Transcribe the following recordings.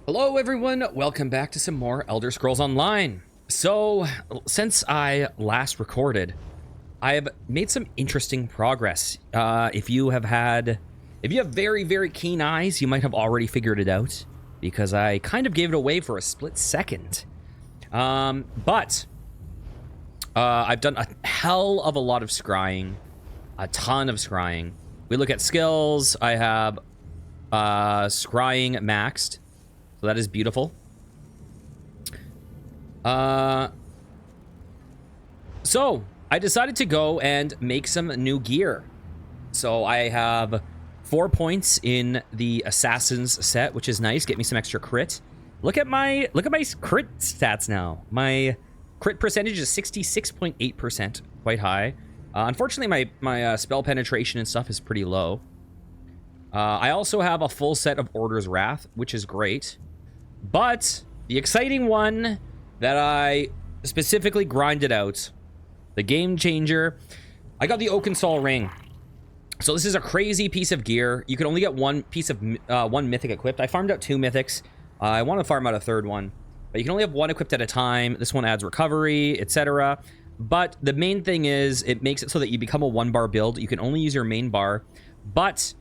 Hello everyone, welcome back to some more Elder Scrolls Online. So, since I last recorded, I have made some interesting progress. If you have very, very keen eyes, you might have already figured it out, because I kind of gave it away for a split second. But I've done a hell of a lot of scrying, a ton of scrying. We look at skills, I have scrying maxed. So that is beautiful. So I decided to go and make some new gear. So I have 4 points in the Assassin's set, which is nice. Get me some extra crit. Look at my crit stats now. My crit percentage is 66.8%, quite high. Unfortunately, my spell penetration and stuff is pretty low. I also have a full set of Order's Wrath, which is great. But the exciting one that I specifically grinded out, the game changer, I got the Oakensall ring. So this is a crazy piece of gear. You can only get one piece of one mythic equipped. I farmed out 2 mythics. I want to farm out a 3rd one, but you can only have 1 equipped at a time. This one adds recovery, etc. But the main thing is it makes it so that you become a 1-bar build. You can only use your main bar, but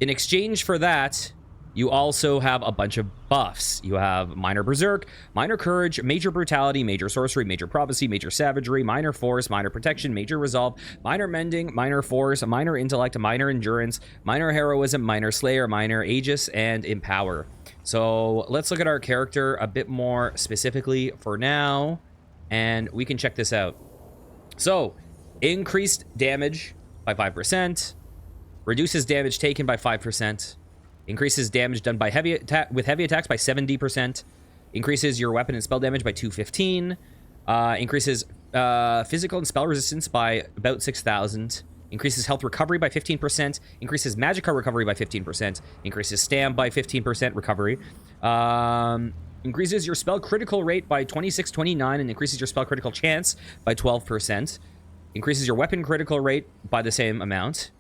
in exchange for that, you also have a bunch of buffs. You have Minor Berserk, Minor Courage, Major Brutality, Major Sorcery, Major Prophecy, Major Savagery, Minor Force, Minor Protection, Major Resolve, Minor Mending, Minor Force, Minor Intellect, Minor Endurance, Minor Heroism, Minor Slayer, Minor Aegis, and Empower. So let's look at our character a bit more specifically for now, and we can check this out. So, increased damage by 5%, reduces damage taken by 5%, increases damage done by heavy attacks by 70%. Increases your weapon and spell damage by 215. Increases physical and spell resistance by about 6,000. Increases health recovery by 15%. Increases magicka recovery by 15%. Increases stam by 15% recovery. Increases your spell critical rate by 2629 and increases your spell critical chance by 12%. Increases your weapon critical rate by the same amount.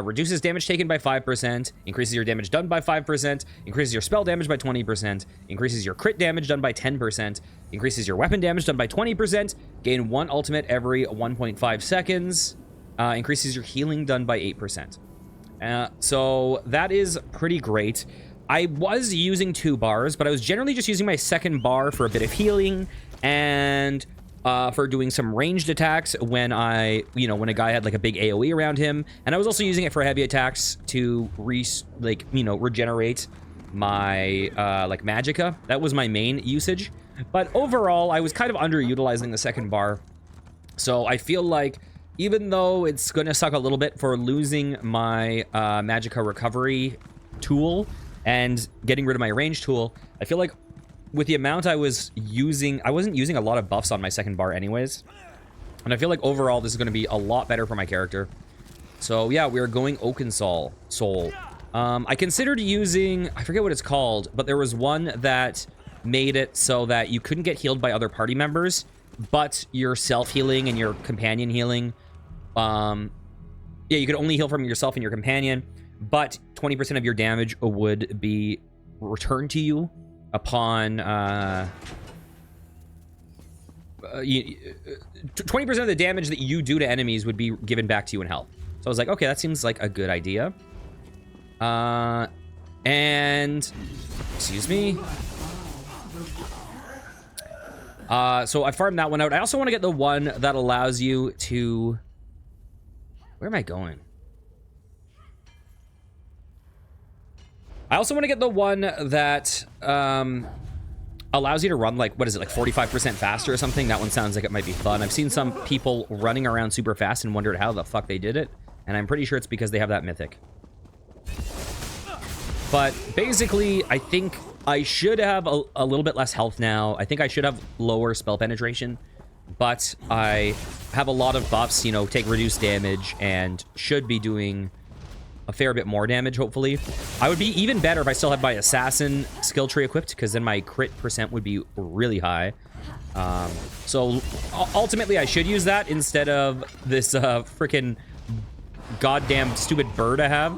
Reduces damage taken by 5%, increases your damage done by 5%, increases your spell damage by 20%, increases your crit damage done by 10%, increases your weapon damage done by 20%, gain 1 ultimate every 1.5 seconds, increases your healing done by 8%. So that is pretty great. I was using 2 bars, but I was generally just using my 2nd bar for a bit of healing and for doing some ranged attacks when when a guy had like a big AoE around him, and I was also using it for heavy attacks to regenerate my like magicka. That was my main usage, but overall I was kind of underutilizing the 2nd bar. So I feel like even though it's gonna suck a little bit for losing my magicka recovery tool and getting rid of my range tool, I feel like with the amount I was using, I wasn't using a lot of buffs on my 2nd bar anyways. And I feel like overall this is going to be a lot better for my character. So yeah, we are going Oakensall Soul. I considered using, I forget what it's called, but there was one that made it so that you couldn't get healed by other party members, but your self-healing and your companion healing, yeah, you could only heal from yourself and your companion, but 20% of your damage would be returned to you upon 20% of the damage that you do to enemies would be given back to you in health. So I was like, okay, that seems like a good idea. And excuse me. So I farmed that one out. I also want to get the one that allows you to, where am I going? I also want to get the one that allows you to run, like, what is it, like 45% faster or something? That one sounds like it might be fun. I've seen some people running around super fast and wondered how the fuck they did it, and I'm pretty sure it's because they have that mythic. But basically, I think I should have a little bit less health now. I think I should have lower spell penetration, but I have a lot of buffs, you know, take reduced damage, and should be doing a fair bit more damage, hopefully. I would be even better if I still had my assassin skill tree equipped, because then my crit percent would be really high. So ultimately I should use that instead of this freaking goddamn stupid bird I have.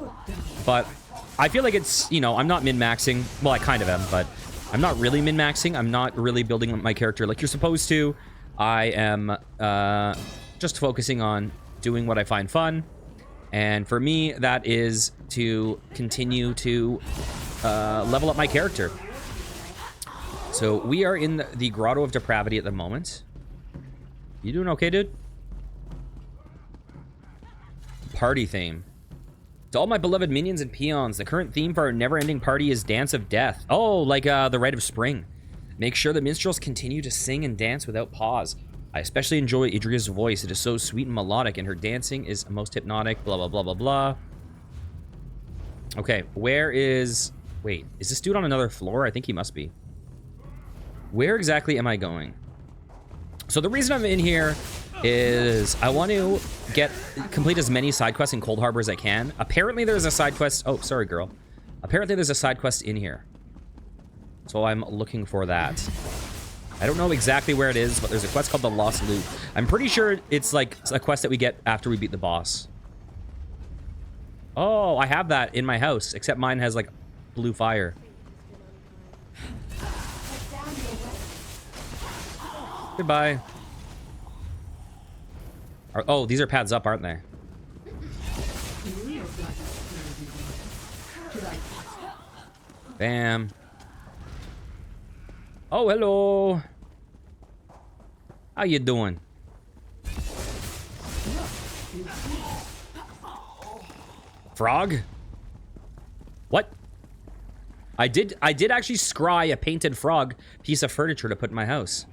But I feel like it's, you know, I'm not min-maxing. Well, I kind of am, but I'm not really min-maxing. I'm not really building my character like you're supposed to. I am just focusing on doing what I find fun. And for me, that is to continue to level up my character. So we are in the Grotto of Depravity at the moment. You doing okay, dude? Party theme. To all my beloved minions and peons, the current theme for our never-ending party is Dance of Death. Oh, like the Rite of Spring. Make sure the minstrels continue to sing and dance without pause. I especially enjoy Idria's voice. It is so sweet and melodic, and her dancing is most hypnotic, blah, blah, blah, blah, blah. Okay, where is... Wait, is this dude on another floor? I think he must be. Where exactly am I going? So the reason I'm in here is I want to complete as many side quests in Cold Harbor as I can. Apparently there's a side quest... Oh, sorry, girl. Apparently there's a side quest in here. So I'm looking for that. I don't know exactly where it is, but there's a quest called the Lost Loot. I'm pretty sure it's like a quest that we get after we beat the boss. Oh, I have that in my house, except mine has like blue fire. Goodbye. Oh, these are paths up, aren't they? Bam. Oh, hello. How you doing? Frog? What? I did actually scry a painted frog piece of furniture to put in my house.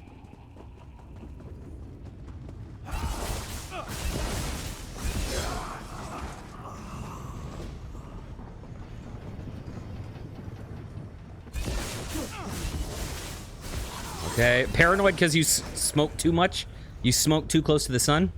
Okay, paranoid because you smoke too much? You smoke too close to the sun?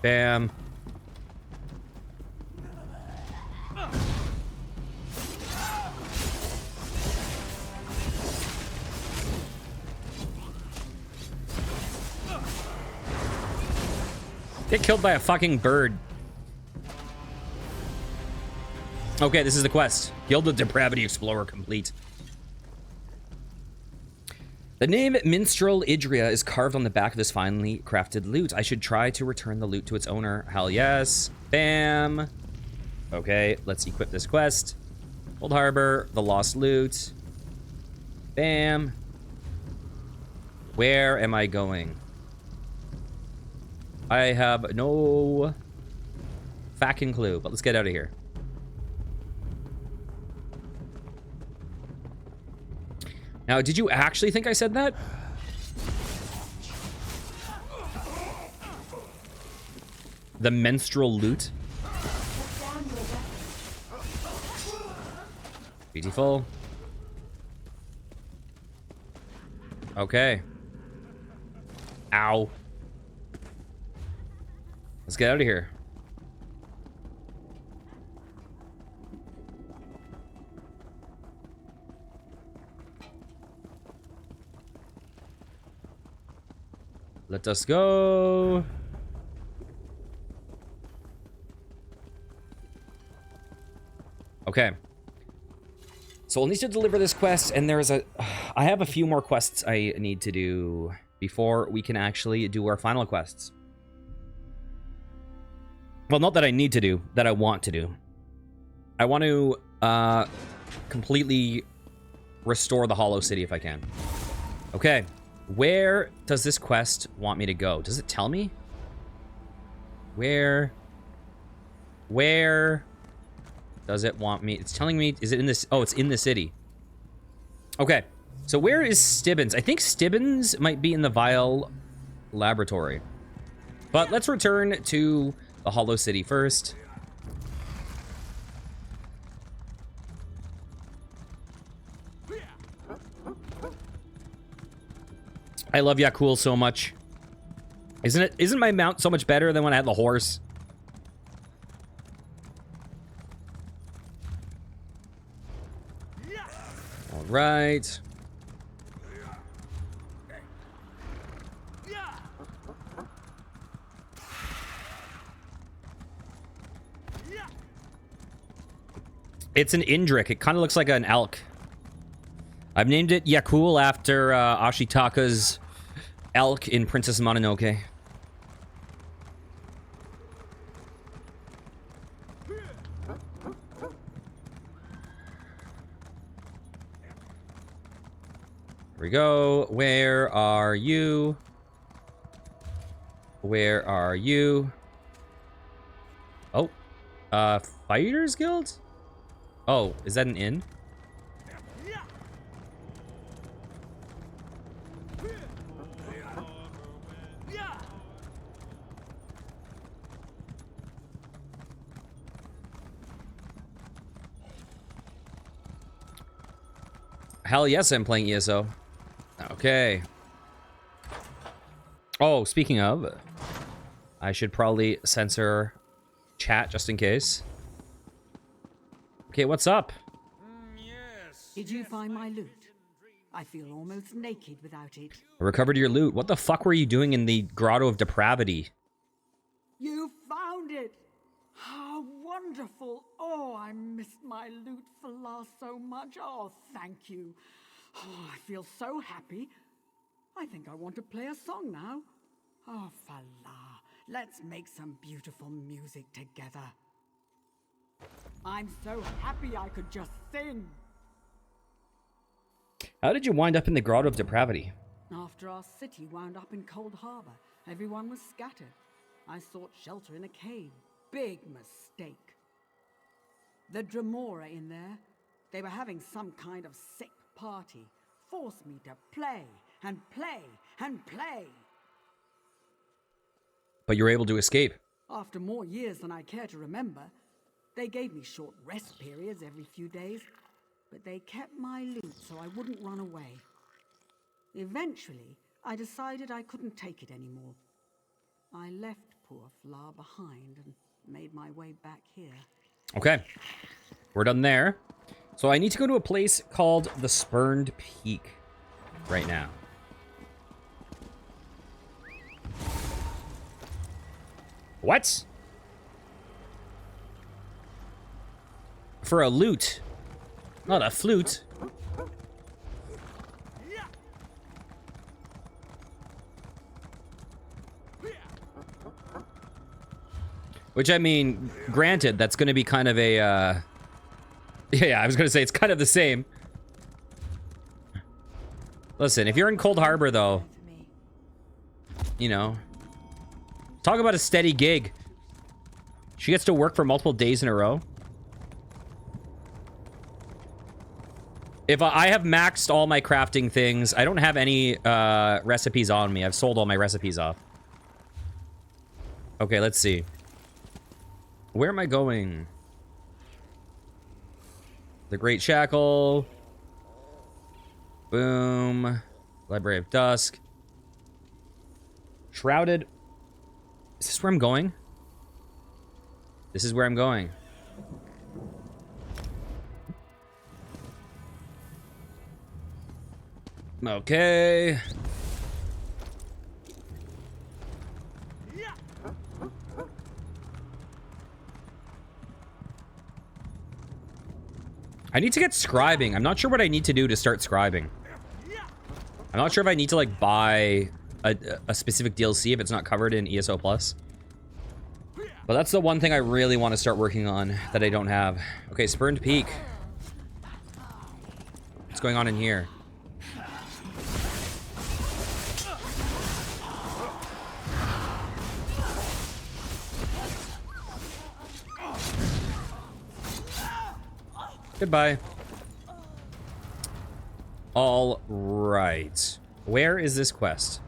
Bam. Get killed by a fucking bird. Okay, this is the quest. Guild of Depravity Explorer complete. The name Minstrel Idria is carved on the back of this finely crafted loot. I should try to return the loot to its owner. Hell yes. Bam. Okay, let's equip this quest. Cold Harbor, the lost loot. Bam. Where am I going? I have no fucking clue, but let's get out of here. Now, did you actually think I said that? The menstrual loot? Beautiful. Okay. Ow. Let's get out of here. Let us go. Okay. So I'll need to deliver this quest, and there's I have a few more quests I need to do before we can actually do our final quests. Well, not that I need to do, that I want to do. I want to completely restore the Hollow City if I can. Okay. Where does this quest want me to go? Does it tell me? Where does it want me? It's telling me, is it in this? Oh, it's in the city. Okay. So where is Stibbins? I think Stibbins might be in the Vial Laboratory. But let's return to the Hollow City first. I love Yakul so much. Isn't my mount so much better than when I had the horse? All right. It's an Indrik. It kind of looks like an elk. I've named it Yakul after Ashitaka's elk in Princess Mononoke. Here we go. Where are you? Where are you? Oh. Fighters Guild? Oh, is that an inn? Hell yes, I'm playing ESO. Okay. Oh, speaking of, I should probably censor chat just in case. Okay, what's up? Did you find my loot? I feel almost naked without it. I recovered your loot. What the fuck were you doing in the Grotto of Depravity? You found it! How wonderful! Oh, I missed my loot for last so much. Oh, thank you. Oh, I feel so happy. I think I want to play a song now. Oh, Falah, let's make some beautiful music together. I'm so happy I could just sing. How did you wind up in the Grotto of Depravity? After our city wound up in Cold Harbor, everyone was scattered. I sought shelter in a cave. Big mistake. The Dremora in there, they were having some kind of sick party. Forced me to play and play and play. But you were able to escape. After more years than I care to remember, they gave me short rest periods every few days, but they kept my loot so I wouldn't run away. Eventually, I decided I couldn't take it anymore. I left poor Fla behind and made my way back here. Okay. We're done there. So I need to go to a place called the Spurned Peak right now. What? For a lute. Not a flute. Which, I mean, granted, that's going to be kind of a, yeah, I was going to say, it's kind of the same. Listen, if you're in Cold Harbor, though, you know, talk about a steady gig. She gets to work for multiple days in a row. If I have maxed all my crafting things, I don't have any recipes on me. I've sold all my recipes off. Okay, let's see. Where am I going? The Great Shackle. Boom. Library of Dusk. Shrouded. Is this where I'm going? This is where I'm going. Okay. I need to get scribing. I'm not sure what I need to do to start scribing. I'm not sure if I need to, like, buy a specific DLC if it's not covered in ESO Plus. But that's the one thing I really want to start working on that I don't have. Okay, Spurned Peak. What's going on in here? Goodbye. All right. Where is this quest?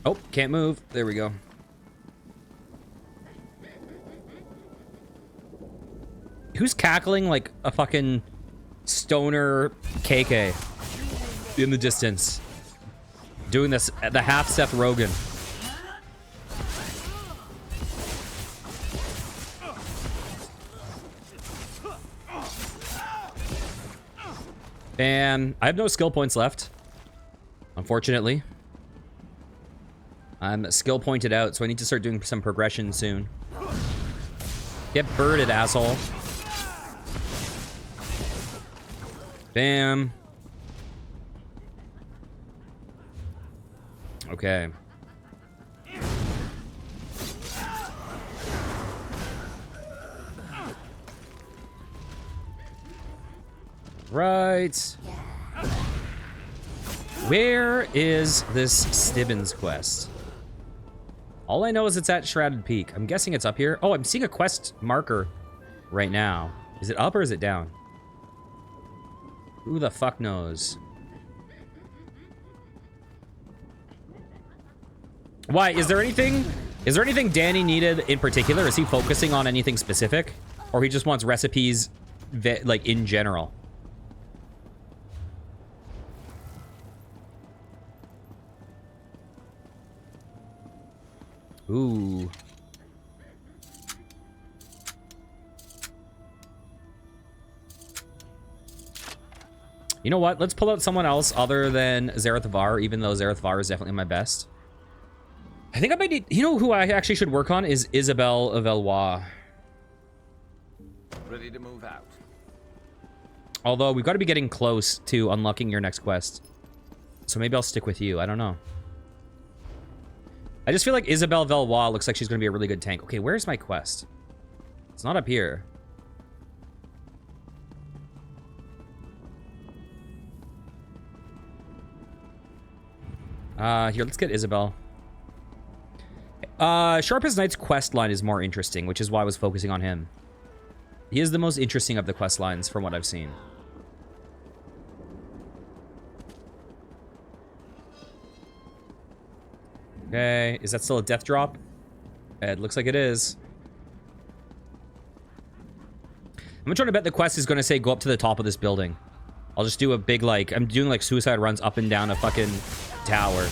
Oh, can't move. There we go. Who's cackling like a fucking stoner KK in the distance? Doing this at the half Seth Rogen. And I have no skill points left, unfortunately. I'm skill pointed out, so I need to start doing some progression soon. Get birded, asshole. Bam. Okay. Right. Where is this Stibbins quest? All I know is it's at Shrouded Peak. I'm guessing it's up here. Oh, I'm seeing a quest marker right now. Is it up or is it down? Who the fuck knows? Why? Is there anything Danny needed in particular? Is he focusing on anything specific? Or he just wants recipes like in general? Ooh. You know what? Let's pull out someone else other than Zareth Var, even though Zareth Var is definitely my best. I think I might need... You know who I actually should work on is Isabelle of Eloy. Ready to move out. Although, we've got to be getting close to unlocking your next quest. So maybe I'll stick with you. I don't know. I just feel like Isabelle Valois looks like she's going to be a really good tank. Okay, where's my quest? It's not up here. Here, let's get Isabelle. Sharpest Knight's quest line is more interesting, which is why I was focusing on him. He is the most interesting of the quest lines from what I've seen. Okay, is that still a death drop? It looks like it is. I'm trying to bet the quest is going to say go up to the top of this building. I'll just do a big, like, I'm doing, like, suicide runs up and down a fucking tower.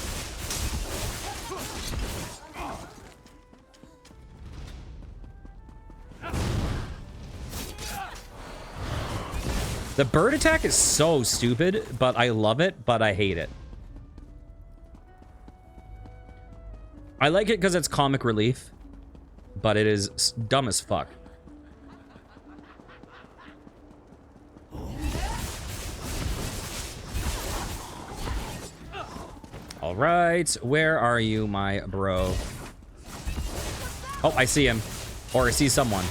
The bird attack is so stupid, but I love it, but I hate it. I like it because it's comic relief, but it is dumb as fuck. All right, where are you, my bro? Oh, I see him. Or I see someone.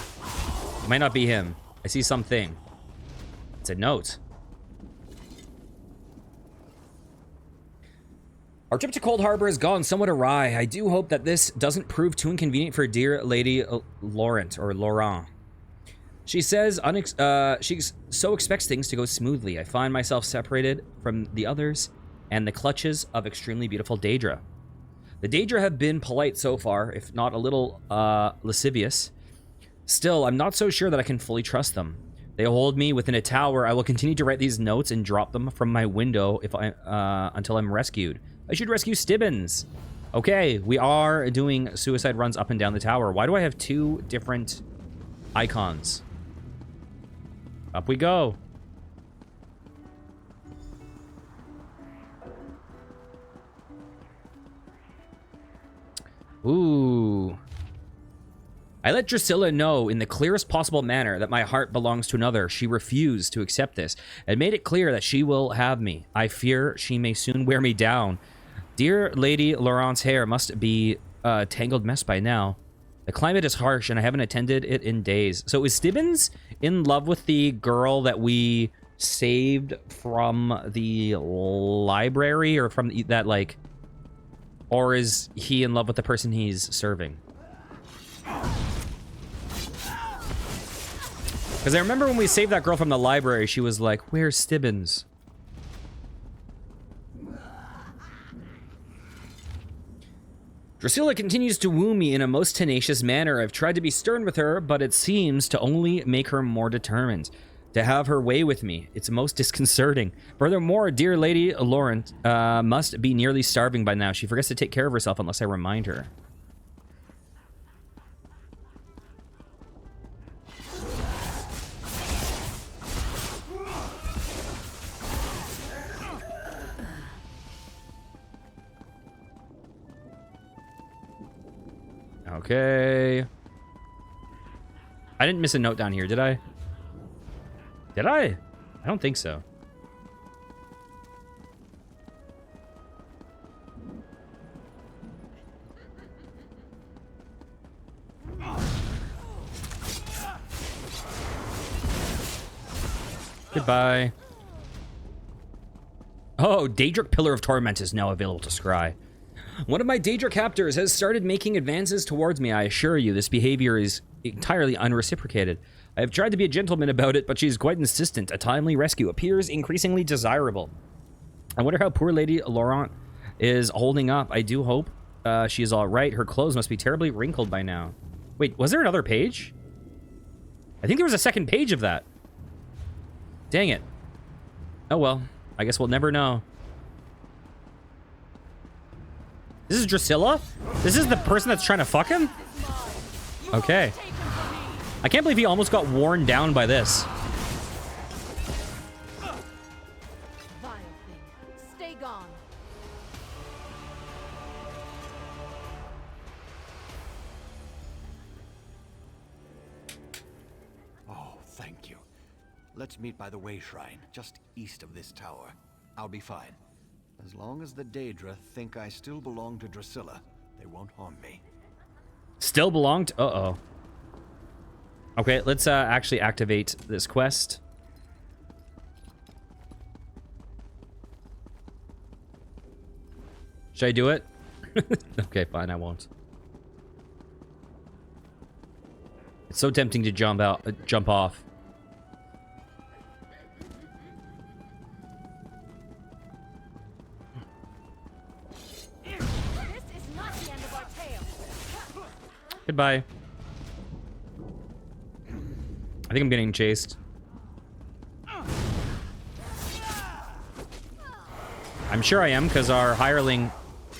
It might not be him. I see something. It's a note. Our trip to Cold Harbor has gone somewhat awry. I do hope that this doesn't prove too inconvenient for dear Lady Laurent, or Laurent. She says she so expects things to go smoothly. I find myself separated from the others and the clutches of extremely beautiful Daedra. The Daedra have been polite so far, if not a little lascivious. Still, I'm not so sure that I can fully trust them. They hold me within a tower. I will continue to write these notes and drop them from my window if until I'm rescued. I should rescue Stibbins. Okay, we are doing suicide runs up and down the tower. Why do I have two different icons? Up we go. Ooh. I let Drusilla know in the clearest possible manner that my heart belongs to another. She refused to accept this and made it clear that she will have me. I fear she may soon wear me down. Dear Lady Laurent's hair must be a tangled mess by now. The climate is harsh and I haven't attended it in days. So is Stibbins in love with the girl that we saved from the library or from that, like, or is he in love with the person he's serving? Because I remember when we saved that girl from the library, she was like, where's Stibbins? Drusilla continues to woo me in a most tenacious manner. I've tried to be stern with her, but it seems to only make her more determined. To have her way with me, it's most disconcerting. Furthermore, dear Lady Laurent must be nearly starving by now. She forgets to take care of herself unless I remind her. Okay. I didn't miss a note down here, did I? Did I? I don't think so. Goodbye. Oh, Daedric Pillar of Torment is now available to scry. One of my Daedra captors has started making advances towards me. I assure you, this behavior is entirely unreciprocated. I have tried to be a gentleman about it, but she is quite insistent. A timely rescue appears increasingly desirable. I wonder how poor Lady Laurent is holding up. I do hope she is all right. Her clothes must be terribly wrinkled by now. Wait, was there another page? I think there was a second page of that. Dang it. Oh well, I guess we'll never know. This is Drusilla? This is the person that's trying to fuck him? Okay. I can't believe he almost got worn down by this. Vile thing. Stay gone. Oh, thank you. Let's meet by the Way Shrine, just east of this tower. I'll be fine. As long as the Daedra think I still belong to Drusilla, they won't harm me. Still belong to... Uh-oh. Okay, let's actually activate this quest. Should I do it? Okay, fine, I won't. It's so tempting to jump off. Goodbye. I think I'm getting chased. I'm sure I am, because our hireling...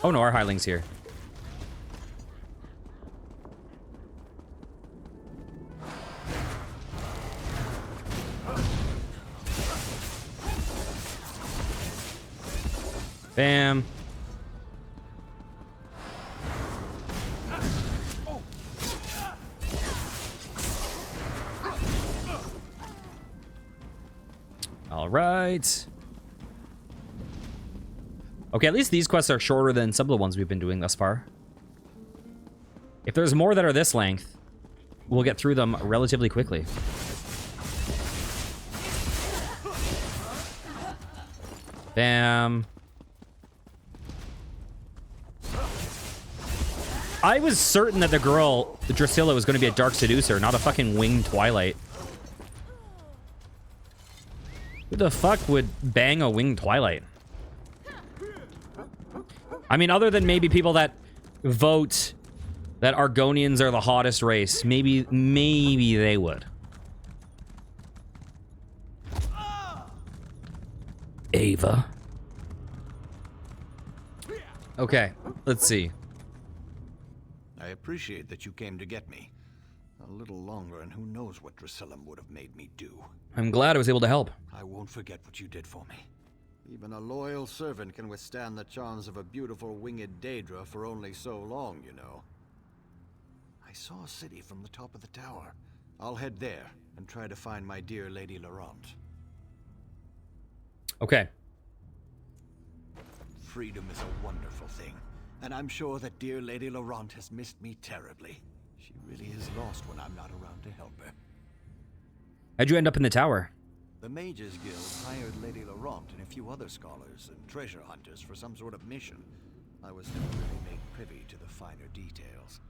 Oh no, our hireling's here. Bam. All right. Okay, at least these quests are shorter than some of the ones we've been doing thus far. If there's more that are this length, we'll get through them relatively quickly. Bam. I was certain that the girl, the Drusilla, was going to be a Dark Seducer, not a fucking winged Twilight. Who the fuck would bang a winged Twilight? I mean, other than maybe people that vote that Argonians are the hottest race, maybe they would. Ava. Okay, let's see. I appreciate that you came to get me. A little longer, and who knows what Drusilla would have made me do. I'm glad I was able to help. I won't forget what you did for me. Even a loyal servant can withstand the charms of a beautiful winged Daedra for only so long, you know. I saw a city from the top of the tower. I'll head there and try to find my dear Lady Laurent. Okay. Freedom is a wonderful thing, and I'm sure that dear Lady Laurent has missed me terribly. She really is lost when I'm not around to help her. How'd you end up in the tower? The Mages Guild hired Lady Laurent and a few other scholars and treasure hunters for some sort of mission. I was never really made privy to the finer details.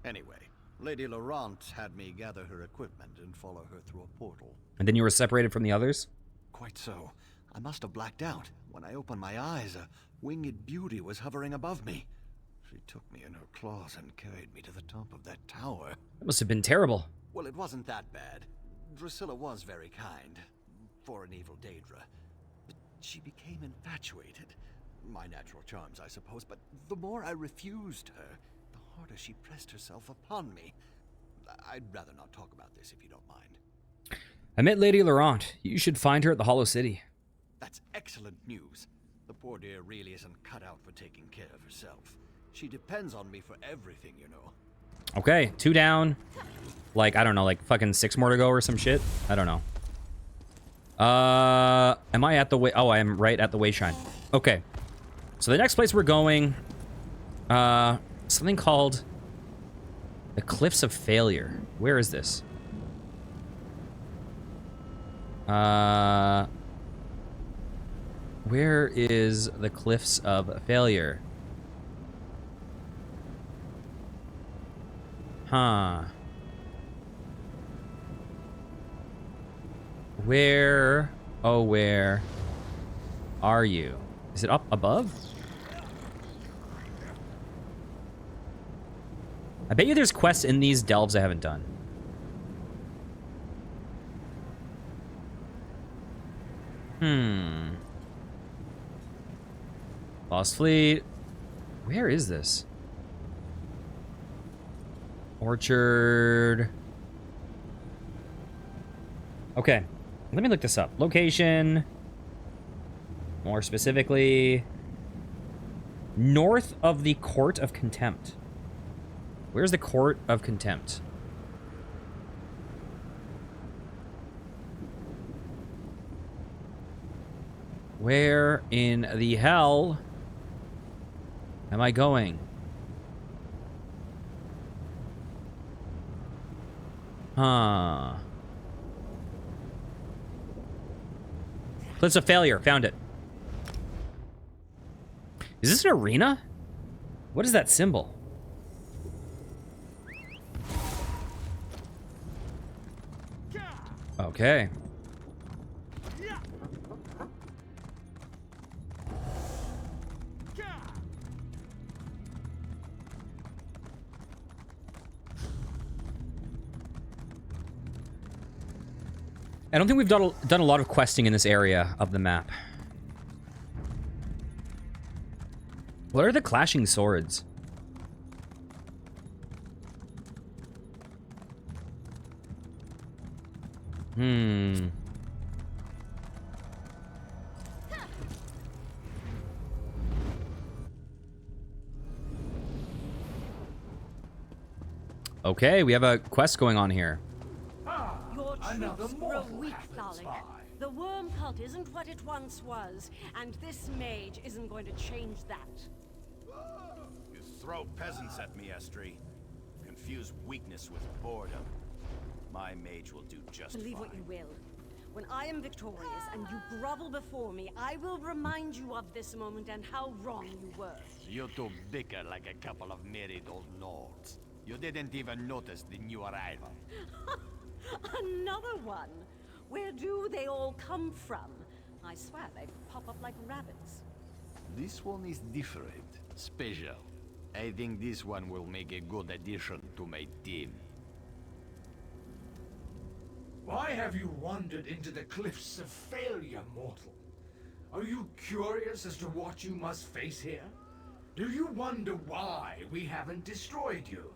Anyway, Lady Laurent had me gather her equipment and follow her through a portal. And then you were separated from the others? Quite so. I must have blacked out. When I opened my eyes, a winged beauty was hovering above me. She took me in her claws and carried me to the top of that tower. That must have been terrible. Well, it wasn't that bad. Drusilla was very kind, for an evil Daedra. But she became infatuated. My natural charms, I suppose, but the more I refused her, the harder she pressed herself upon me. I'd rather not talk about this if you don't mind. I met Lady Laurent. You should find her at the Hollow City. That's excellent news. The poor dear really isn't cut out for taking care of herself. She depends on me for everything, you know. Okay, 2 down. Like, I don't know, like fucking 6 more to go or some shit. I don't know. Am I at the way? Oh, I am right at the Wayshrine. Okay. So the next place we're going, something called the Cliffs of Failure. Where is this? Where is the Cliffs of Failure? Huh. Where, oh, where are you? Is it up above? I bet you there's quests in these delves I haven't done. Lost Fleet. Where is this? Orchard. Okay. Let me look this up. Location. More specifically, north of the Court of Contempt. Where's the Court of Contempt? Where in the hell am I going? Huh. Cliffs of Failure. Found it. Is this an arena? What is that symbol? Okay. I don't think we've done a lot of questing in this area of the map. What are the clashing swords? Okay, we have a quest going on here. Your troops grow weak, Thalik. The worm cult isn't what it once was, and this mage isn't going to change that. You throw peasants at me, Estri. Confuse weakness with boredom. My mage will do just Believe fine. what you will. When I am victorious and you grovel before me, I will remind you of this moment and how wrong you were. You two bicker like a couple of married old lords. You didn't even notice the new arrival. Another one? Where do they all come from? I swear they pop up like rabbits. This one is different, special. I think this one will make a good addition to my team. Why have you wandered into the Cliffs of Failure, mortal? Are you curious as to what you must face here? Do you wonder why we haven't destroyed you?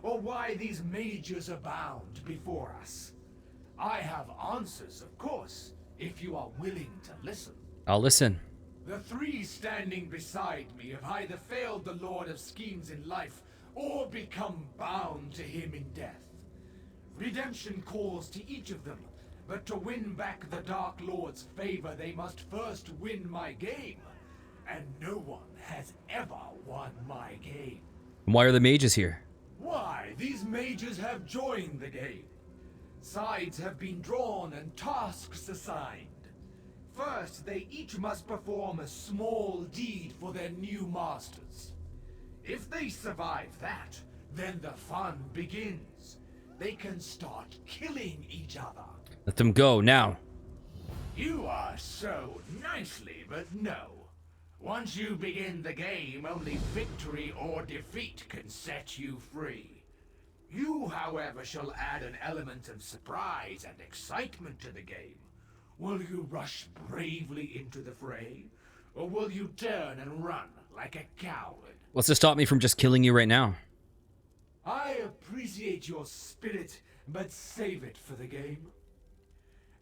Or why these mages abound before us? I have answers, of course, if you are willing to listen. I'll listen. The three standing beside me have either failed the Lord of Schemes in life, or become bound to him in death. Redemption calls to each of them, but to win back the Dark Lord's favor, they must first win my game. And no one has ever won my game. Why are the mages here? Why, these mages have joined the game. Sides have been drawn and tasks assigned. First, they each must perform a small deed for their new masters. If they survive that, then the fun begins. They can start killing each other. Let them go now. You are so nicely, but no. Once you begin the game, only victory or defeat can set you free. You, however, shall add an element of surprise and excitement to the game. Will you rush bravely into the fray? Or will you turn and run like a coward? What's to stop me from just killing you right now? I appreciate your spirit, but save it for the game.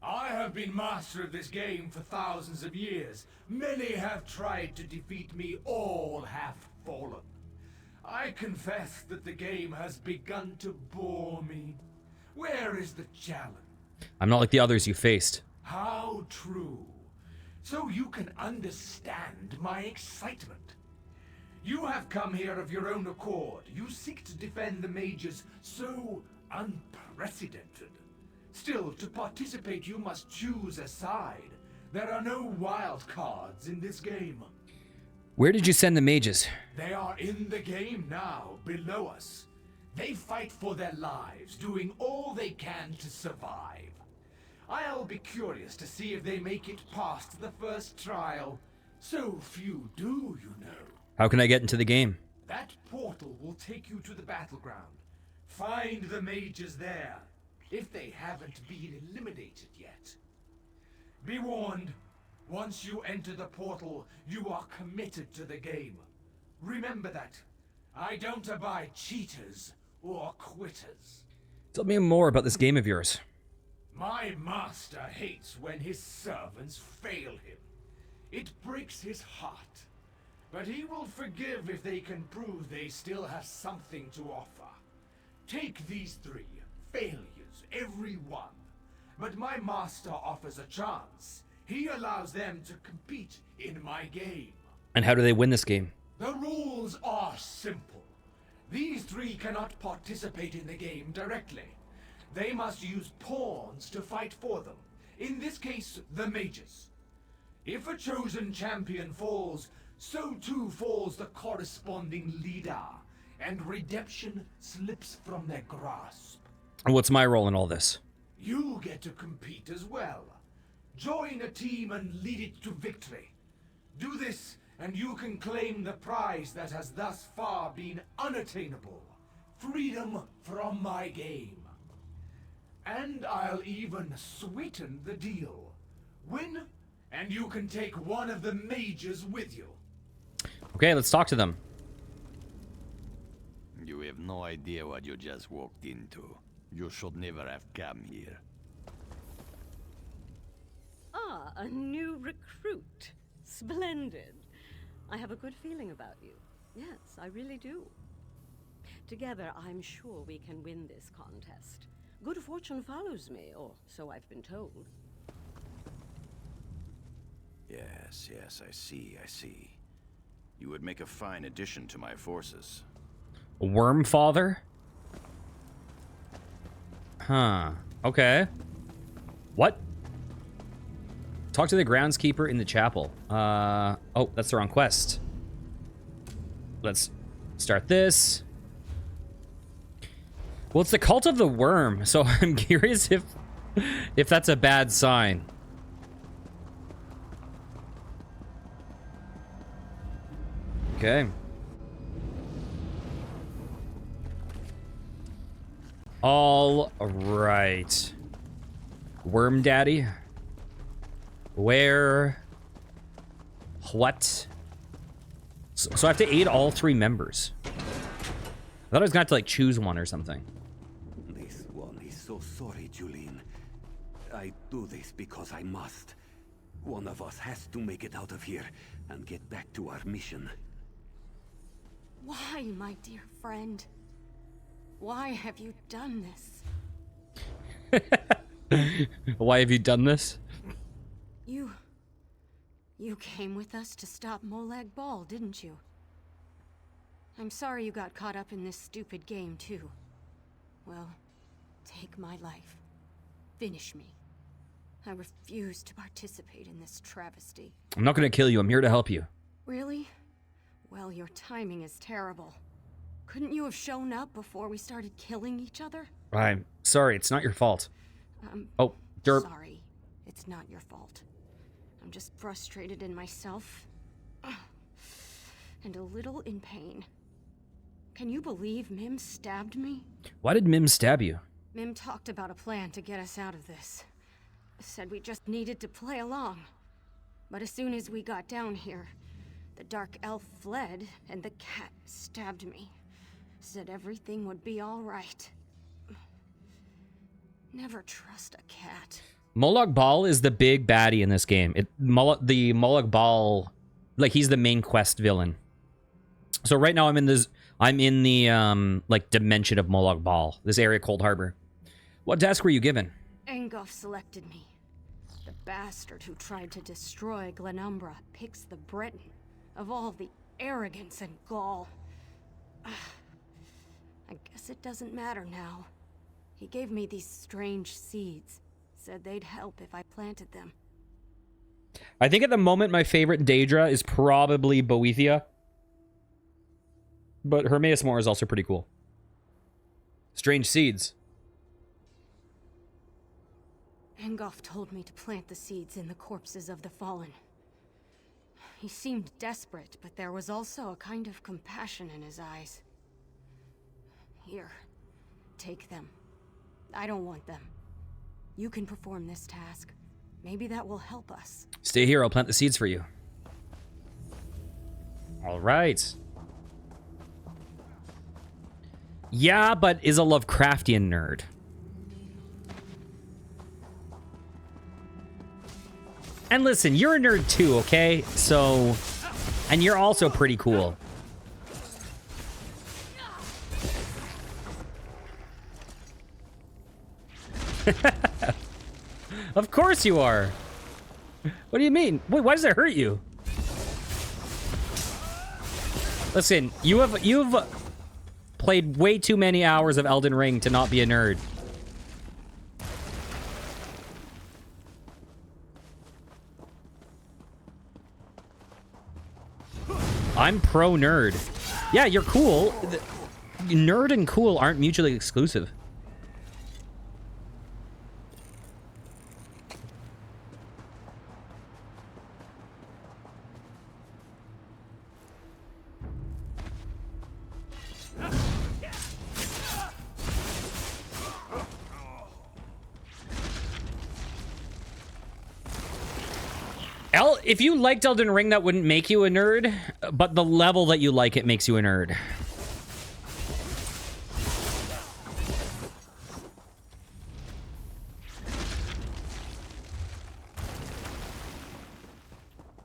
I have been master of this game for thousands of years. Many have tried to defeat me, all have fallen. I confess that the game has begun to bore me. Where is the challenge? I'm not like the others you faced. How true. So you can understand my excitement. You have come here of your own accord. You seek to defend the mages so unprecedented. Still, to participate, you must choose a side. There are no wild cards in this game. Where did you send the mages? They are in the game now, below us. They fight for their lives, doing all they can to survive. I'll be curious to see if they make it past the first trial. So few do, you know. How can I get into the game? That portal will take you to the battleground. Find the mages there, if they haven't been eliminated yet. Be warned, once you enter the portal, you are committed to the game. Remember that. I don't abide cheaters or quitters. Tell me more about this game of yours. My master hates when his servants fail him. It breaks his heart. But he will forgive if they can prove they still have something to offer. Take these 3. Failures, every one. But my master offers a chance. He allows them to compete in my game. And how do they win this game? The rules are simple. These 3 cannot participate in the game directly. They must use pawns to fight for them. In this case, the mages. If a chosen champion falls, so too falls the corresponding leader, and redemption slips from their grasp. And what's my role in all this? You get to compete as well. Join a team and lead it to victory. Do this, and you can claim the prize that has thus far been unattainable. Freedom from my game. And I'll even sweeten the deal. Win, and you can take one of the mages with you. Okay, let's talk to them. You have no idea what you just walked into. You should never have come here. Ah, a new recruit. Splendid. I have a good feeling about you. Yes, I really do. Together, I'm sure we can win this contest. Good fortune follows me, or so I've been told. Yes, I see. You would make a fine addition to my forces. Worm Father? Huh. Okay. What? Talk to the groundskeeper in the chapel. Oh, that's the wrong quest. Let's start this. Well, it's the cult of the worm, so I'm curious if that's a bad sign. Okay. All right. Worm Daddy. Where? What? So I have to aid all 3 members. I thought I was gonna have to like choose one or something. This one is so sorry, Julene. I do this because I must. One of us has to make it out of here and get back to our mission. Why, my dear friend? Why have you done this? Why have you done this? You came with us to stop Molag Bal, didn't you? I'm sorry you got caught up in this stupid game, too. Well, take my life. Finish me. I refuse to participate in this travesty. I'm not gonna kill you. I'm here to help you. Really? Well, your timing is terrible. Couldn't you have shown up before we started killing each other? I'm sorry. It's not your fault. Oh, derp. Sorry. It's not your fault. I'm just frustrated in myself. And a little in pain. Can you believe Mim stabbed me? Why did Mim stab you? Mim talked about a plan to get us out of this. Said we just needed to play along. But as soon as we got down here, the dark elf fled and the cat stabbed me. Said everything would be all right. Never trust a cat. Molag Bal is the big baddie in this game. The Molag Bal, like, he's the main quest villain. So right now I'm I'm in the, like, dimension of Molag Bal. This area, Cold Harbor. What task were you given? Engoff selected me. The bastard who tried to destroy Glenumbra picks the Breton. Of all the arrogance and gall. I guess it doesn't matter now. He gave me these strange seeds. Said they'd help if I planted them. I think at the moment my favorite Daedra is probably Boethia. But Hermaeus Mor is also pretty cool. Strange seeds. Engoff told me to plant the seeds in the corpses of the fallen. He seemed desperate, but there was also a kind of compassion in his eyes. Here, take them. I don't want them. You can perform this task. Maybe that will help us. Stay here, I'll plant the seeds for you. All right. Yeah, but is a Lovecraftian nerd. And listen, you're a nerd too, okay? So, and you're also pretty cool. Of course you are. What do you mean? Wait, why does it hurt you? Listen, you've played way too many hours of Elden Ring to not be a nerd. I'm pro nerd. Yeah, you're cool. Nerd and cool aren't mutually exclusive. If you liked Elden Ring, that wouldn't make you a nerd, but the level that you like it makes you a nerd.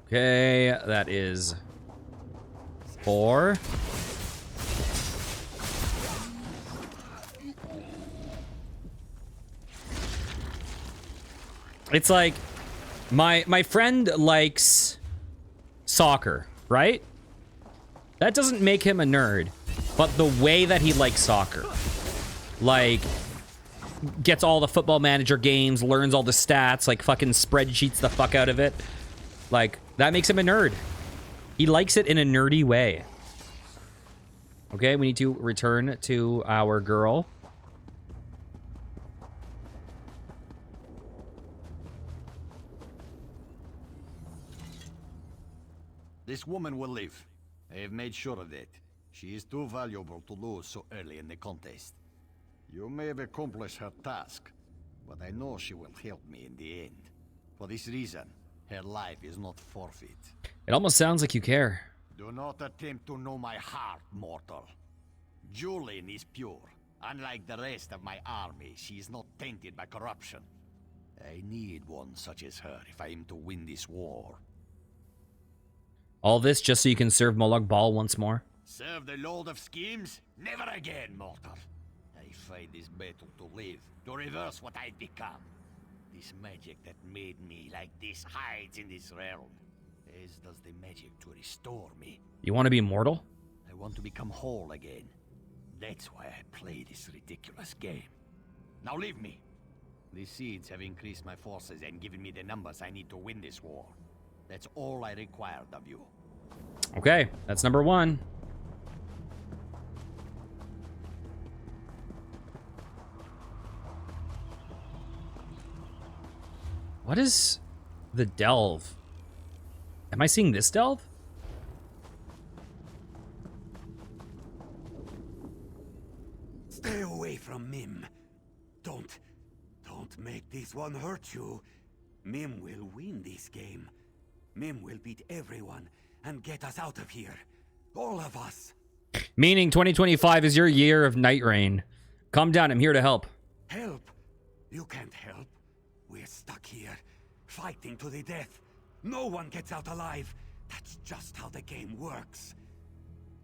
Okay, that is 4. It's like my friend likes soccer, right? That doesn't make him a nerd, but the way that he likes soccer, like gets all the Football Manager games, learns all the stats, like fucking spreadsheets the fuck out of it, like that makes him a nerd. He likes it in a nerdy way. Okay, we need to return to our girl. This woman will live. I have made sure of that. She is too valuable to lose so early in the contest. You may have accomplished her task, but I know she will help me in the end. For this reason, her life is not forfeit. It almost sounds like you care. Do not attempt to know my heart, mortal. Julian is pure. Unlike the rest of my army, she is not tainted by corruption. I need one such as her if I am to win this war. All this just so you can serve Molag Bal once more? Serve the Lord of Schemes? Never again, mortal. I fight this battle to live, to reverse what I've become. This magic that made me like this hides in this realm, as does the magic to restore me. You want to be immortal? I want to become whole again. That's why I play this ridiculous game. Now leave me. These seeds have increased my forces and given me the numbers I need to win this war. That's all I required of you. Okay, that's number 1. What is the delve? Am I seeing this delve? Stay away from Mim. Don't make this one hurt you. Mim will win this game. Mim will beat everyone and get us out of here. All of us. Meaning 2025 is your year of Night Rain. Calm down, I'm here to help. Help? You can't help. We're stuck here, fighting to the death. No one gets out alive. That's just how the game works.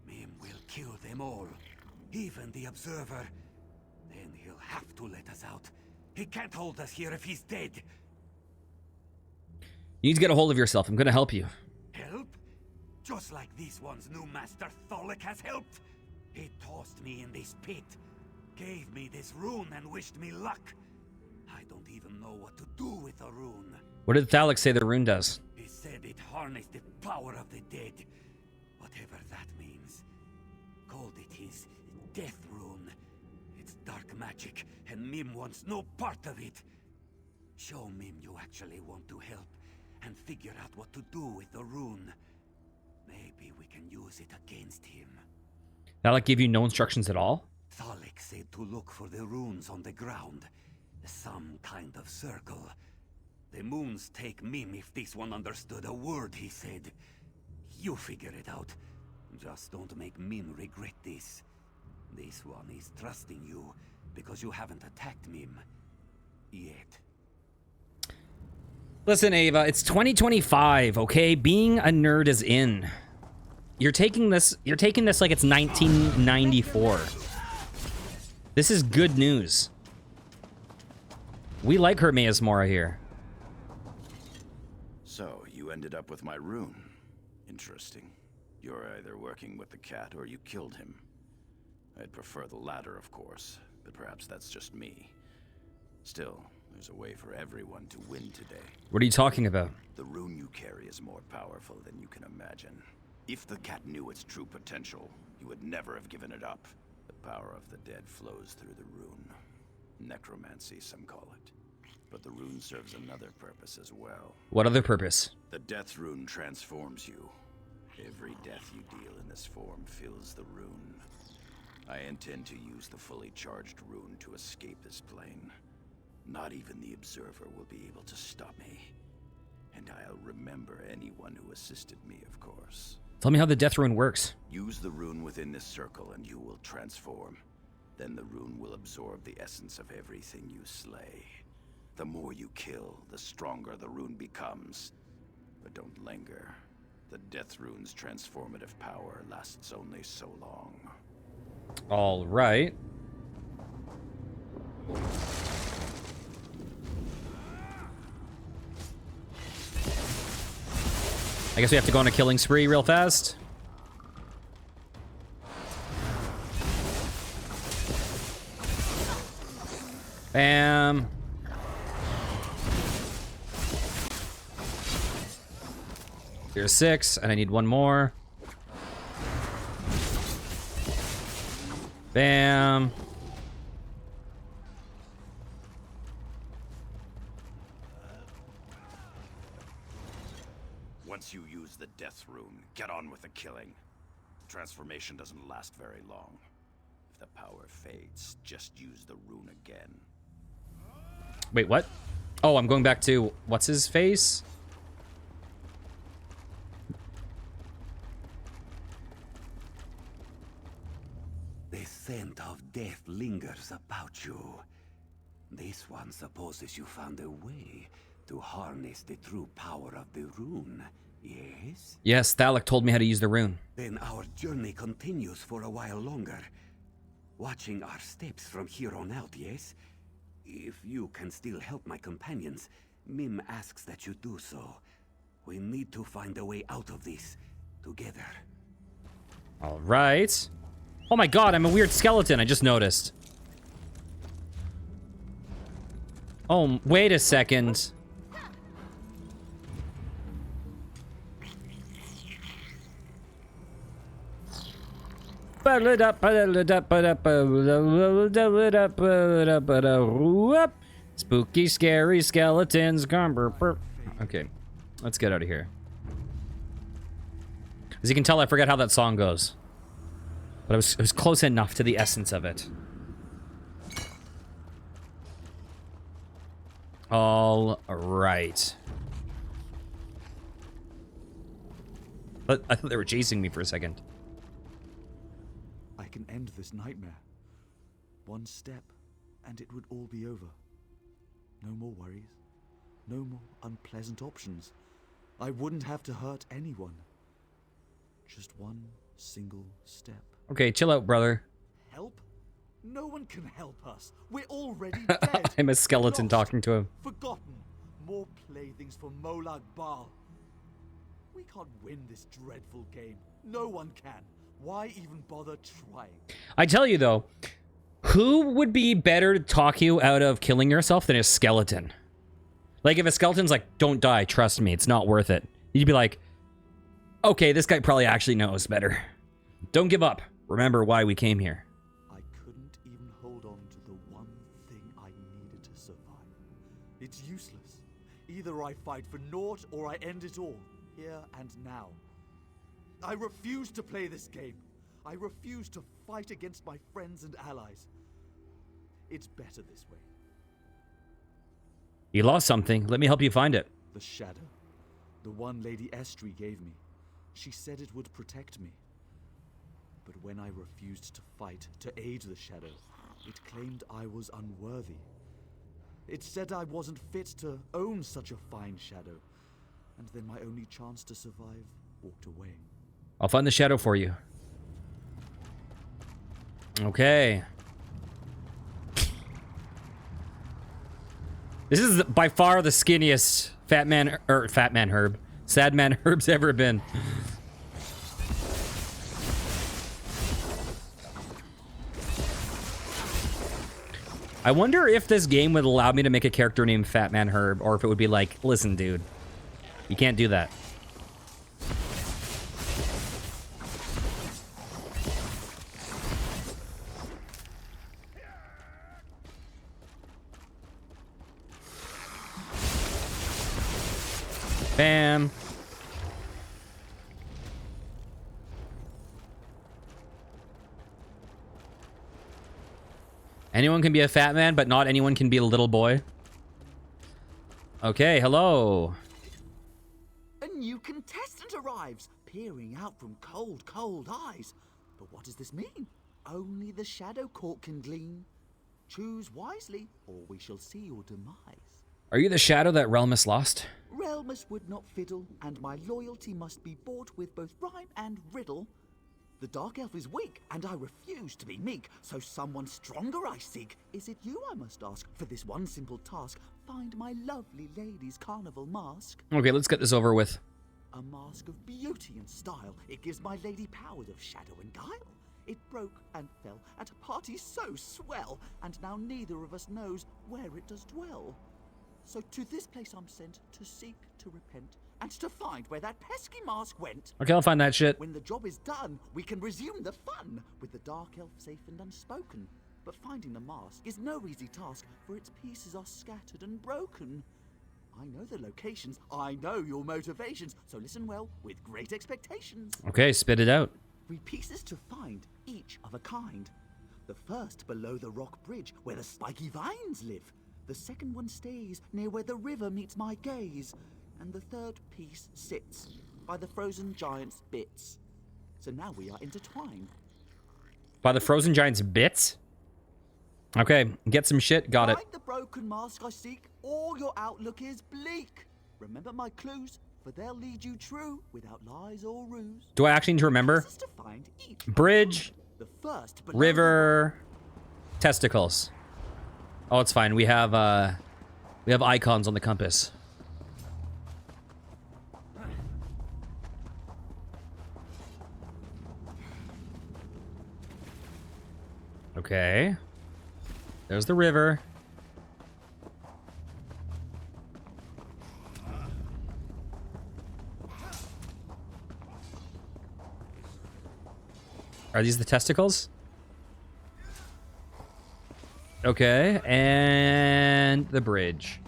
Mim will kill them all, even the Observer. Then he'll have to let us out. He can't hold us here if he's dead. You need to get a hold of yourself. I'm gonna help you. Help? Just like this one's new master Tholic has helped. He tossed me in this pit, gave me this rune and wished me luck. I don't even know what to do with the rune. What did Thalic say the rune does? He said it harnessed the power of the dead. Whatever that means. Called it his death rune. It's dark magic, and Mim wants no part of it. Show Mim you actually want to help, and figure out what to do with the rune. Maybe we can use it against him. Thalic gave you no instructions at all? Thalic said to look for the runes on the ground. Some kind of circle. The moons take Mim if this one understood a word he said. You figure it out. Just don't make Mim regret this. This one is trusting you because you haven't attacked Mim yet. Listen, Ava, it's 2025, okay? Being a nerd is in. You're taking this like it's 1994. This is good news. We like Hermes Mora here. So, you ended up with my rune. Interesting. You're either working with the cat or you killed him. I'd prefer the latter, of course, but perhaps that's just me. Still, there's a way for everyone to win today. What are you talking about? The rune you carry is more powerful than you can imagine. If the cat knew its true potential, you would never have given it up. The power of the dead flows through the rune. Necromancy, some call it. But the rune serves another purpose as well. What other purpose? The death rune transforms you. Every death you deal in this form fills the rune. I intend to use the fully charged rune to escape this plane. Not even the Observer will be able to stop me. And I'll remember anyone who assisted me, of course. Tell me how the death rune works. Use the rune within this circle and you will transform. Then the rune will absorb the essence of everything you slay. The more you kill, the stronger the rune becomes. But don't linger. The death rune's transformative power lasts only so long. All right. I guess we have to go on a killing spree real fast. Bam. Here's 6, and I need one more. Bam. Once you use the death rune, get on with the killing. The transformation doesn't last very long. If the power fades, just use the rune again. Wait, what? Oh, I'm going back to what's his face? The scent of death lingers about you. This one supposes you found a way to harness the true power of the rune, yes? Yes, Thalic told me how to use the rune. Then our journey continues for a while longer. Watching our steps from here on out, yes? If you can still help my companions, Mim asks that you do so. We need to find a way out of this, together. All right. Oh my god, I'm a weird skeleton, I just noticed. Oh, wait a second. Spooky, scary skeletons. Okay, let's get out of here. As you can tell, I forget how that song goes. But it was close enough to the essence of it. All right. But I thought they were chasing me for a second. I can end this nightmare. One step, and it would all be over. No more worries. No more unpleasant options. I wouldn't have to hurt anyone. Just one single step. Okay, chill out, brother. Help? No one can help us. We're already dead. I'm a skeleton Lost, talking to him. Forgotten. More playthings for Molag Bal. We can't win this dreadful game. No one can. Why even bother trying? I tell you though, who would be better to talk you out of killing yourself than a skeleton? Like if a skeleton's like, don't die, trust me, it's not worth it. You'd be like, okay, this guy probably actually knows better. Don't give up. Remember why we came here. I couldn't even hold on to the one thing I needed to survive. It's useless. Either I fight for naught or I end it all, here and now. I refuse to play this game. I refuse to fight against my friends and allies. It's better this way. You lost something. Let me help you find it. The shadow. The one Lady Estrie gave me. She said it would protect me. But when I refused to fight, to aid the shadow, it claimed I was unworthy. It said I wasn't fit to own such a fine shadow. And then my only chance to survive walked away. I'll find the shadow for you. Okay. This is by far the skinniest Sadman Hurb's ever been. I wonder if this game would allow me to make a character named Sadman Hurb, or if it would be like, listen, dude, you can't do that. Bam. Anyone can be a fat man, but not anyone can be a little boy. Okay, hello. A new contestant arrives, peering out from cold, cold eyes. But what does this mean? Only the Shadow Court can glean. Choose wisely, or we shall see your demise. Are you the shadow that Relmus lost? Relmus would not fiddle, and my loyalty must be bought with both rhyme and riddle. The Dark Elf is weak, and I refuse to be meek, so someone stronger I seek. Is it you I must ask for this one simple task? Find my lovely lady's carnival mask. Okay, let's get this over with. A mask of beauty and style. It gives my lady powers of shadow and guile. It broke and fell at a party so swell, and now neither of us knows where it does dwell. So to this place I'm sent to seek, to repent, and to find where that pesky mask went. Okay, I'll find that shit. When the job is done, we can resume the fun, with the Dark Elf safe and unspoken. But finding the mask is no easy task, for its pieces are scattered and broken. I know the locations, I know your motivations, so listen well, with great expectations. Okay, spit it out. 3 pieces to find, each of a kind. The first below the rock bridge, where the spiky vines live. The second one stays near where the river meets my gaze. And the third piece sits by the frozen giant's bits. So now we are intertwined. By the frozen giant's bits? Okay, get some shit, got it. Find the broken mask I seek, or your outlook is bleak. Remember my clues, for they'll lead you true, without lies or ruse. Do I actually need to remember? Pieces to find each. Bridge, The first below river, testicles. Oh, it's fine. We have icons on the compass. Okay. There's the river. Are these the testicles? Okay, and the bridge.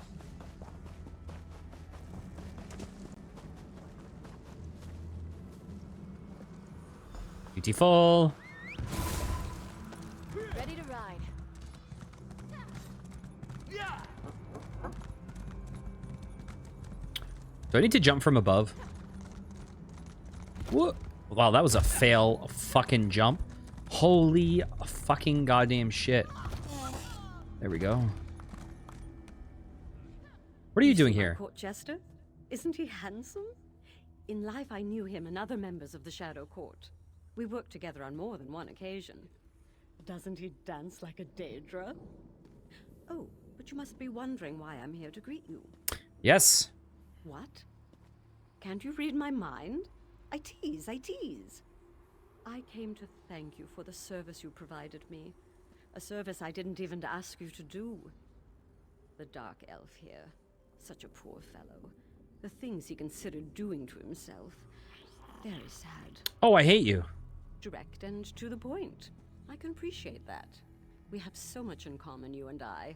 Beautiful. Ready to ride. Do I need to jump from above? What? Wow, that was a fail fucking jump. Holy fucking goddamn shit. There we go. What are you doing here? Court Jester? Isn't he handsome? In life I knew him and other members of the Shadow Court. We worked together on more than one occasion. Doesn't he dance like a Daedra? Oh, but you must be wondering why I'm here to greet you. Yes. What? Can't you read my mind? I tease. I came to thank you for the service you provided me. A service I didn't even ask you to do. The Dark Elf here. Such a poor fellow. The things he considered doing to himself. Very sad. Oh, I hate you. Direct and to the point. I can appreciate that. We have so much in common, you and I.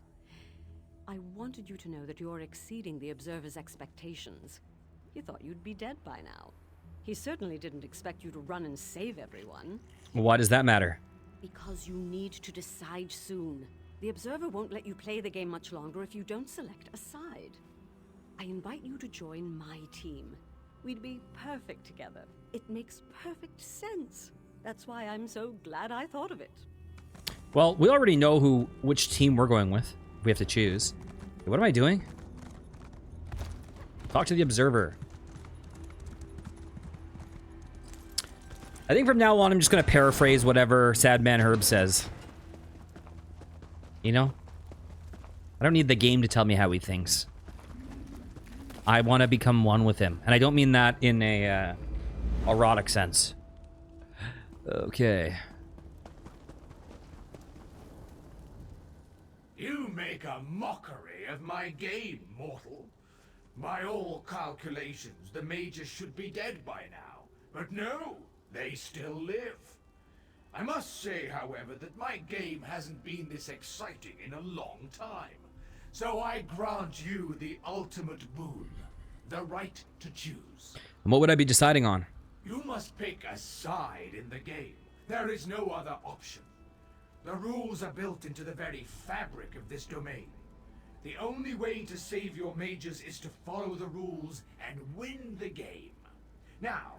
I wanted you to know that you're exceeding the Observer's expectations. He thought you'd be dead by now. He certainly didn't expect you to run and save everyone. Why does that matter? Because you need to decide soon. The Observer won't let you play the game much longer if you don't select a side. I invite you to join my team. We'd be perfect together. It makes perfect sense. That's why I'm so glad I thought of it. Well, we already know which team we're going with. We have to choose. What am I doing? Talk to the Observer. I think from now on, I'm just going to paraphrase whatever Sadman Hurb says. You know? I don't need the game to tell me how he thinks. I want to become one with him. And I don't mean that in a erotic sense. Okay. You make a mockery of my game, mortal. By all calculations, the mages should be dead by now. But no, they still live. I must say, however, that my game hasn't been this exciting in a long time. So I grant you the ultimate boon, the right to choose. And what would I be deciding on? You must pick a side in the game. There is no other option. The rules are built into the very fabric of this domain. The only way to save your mages is to follow the rules and win the game. Now,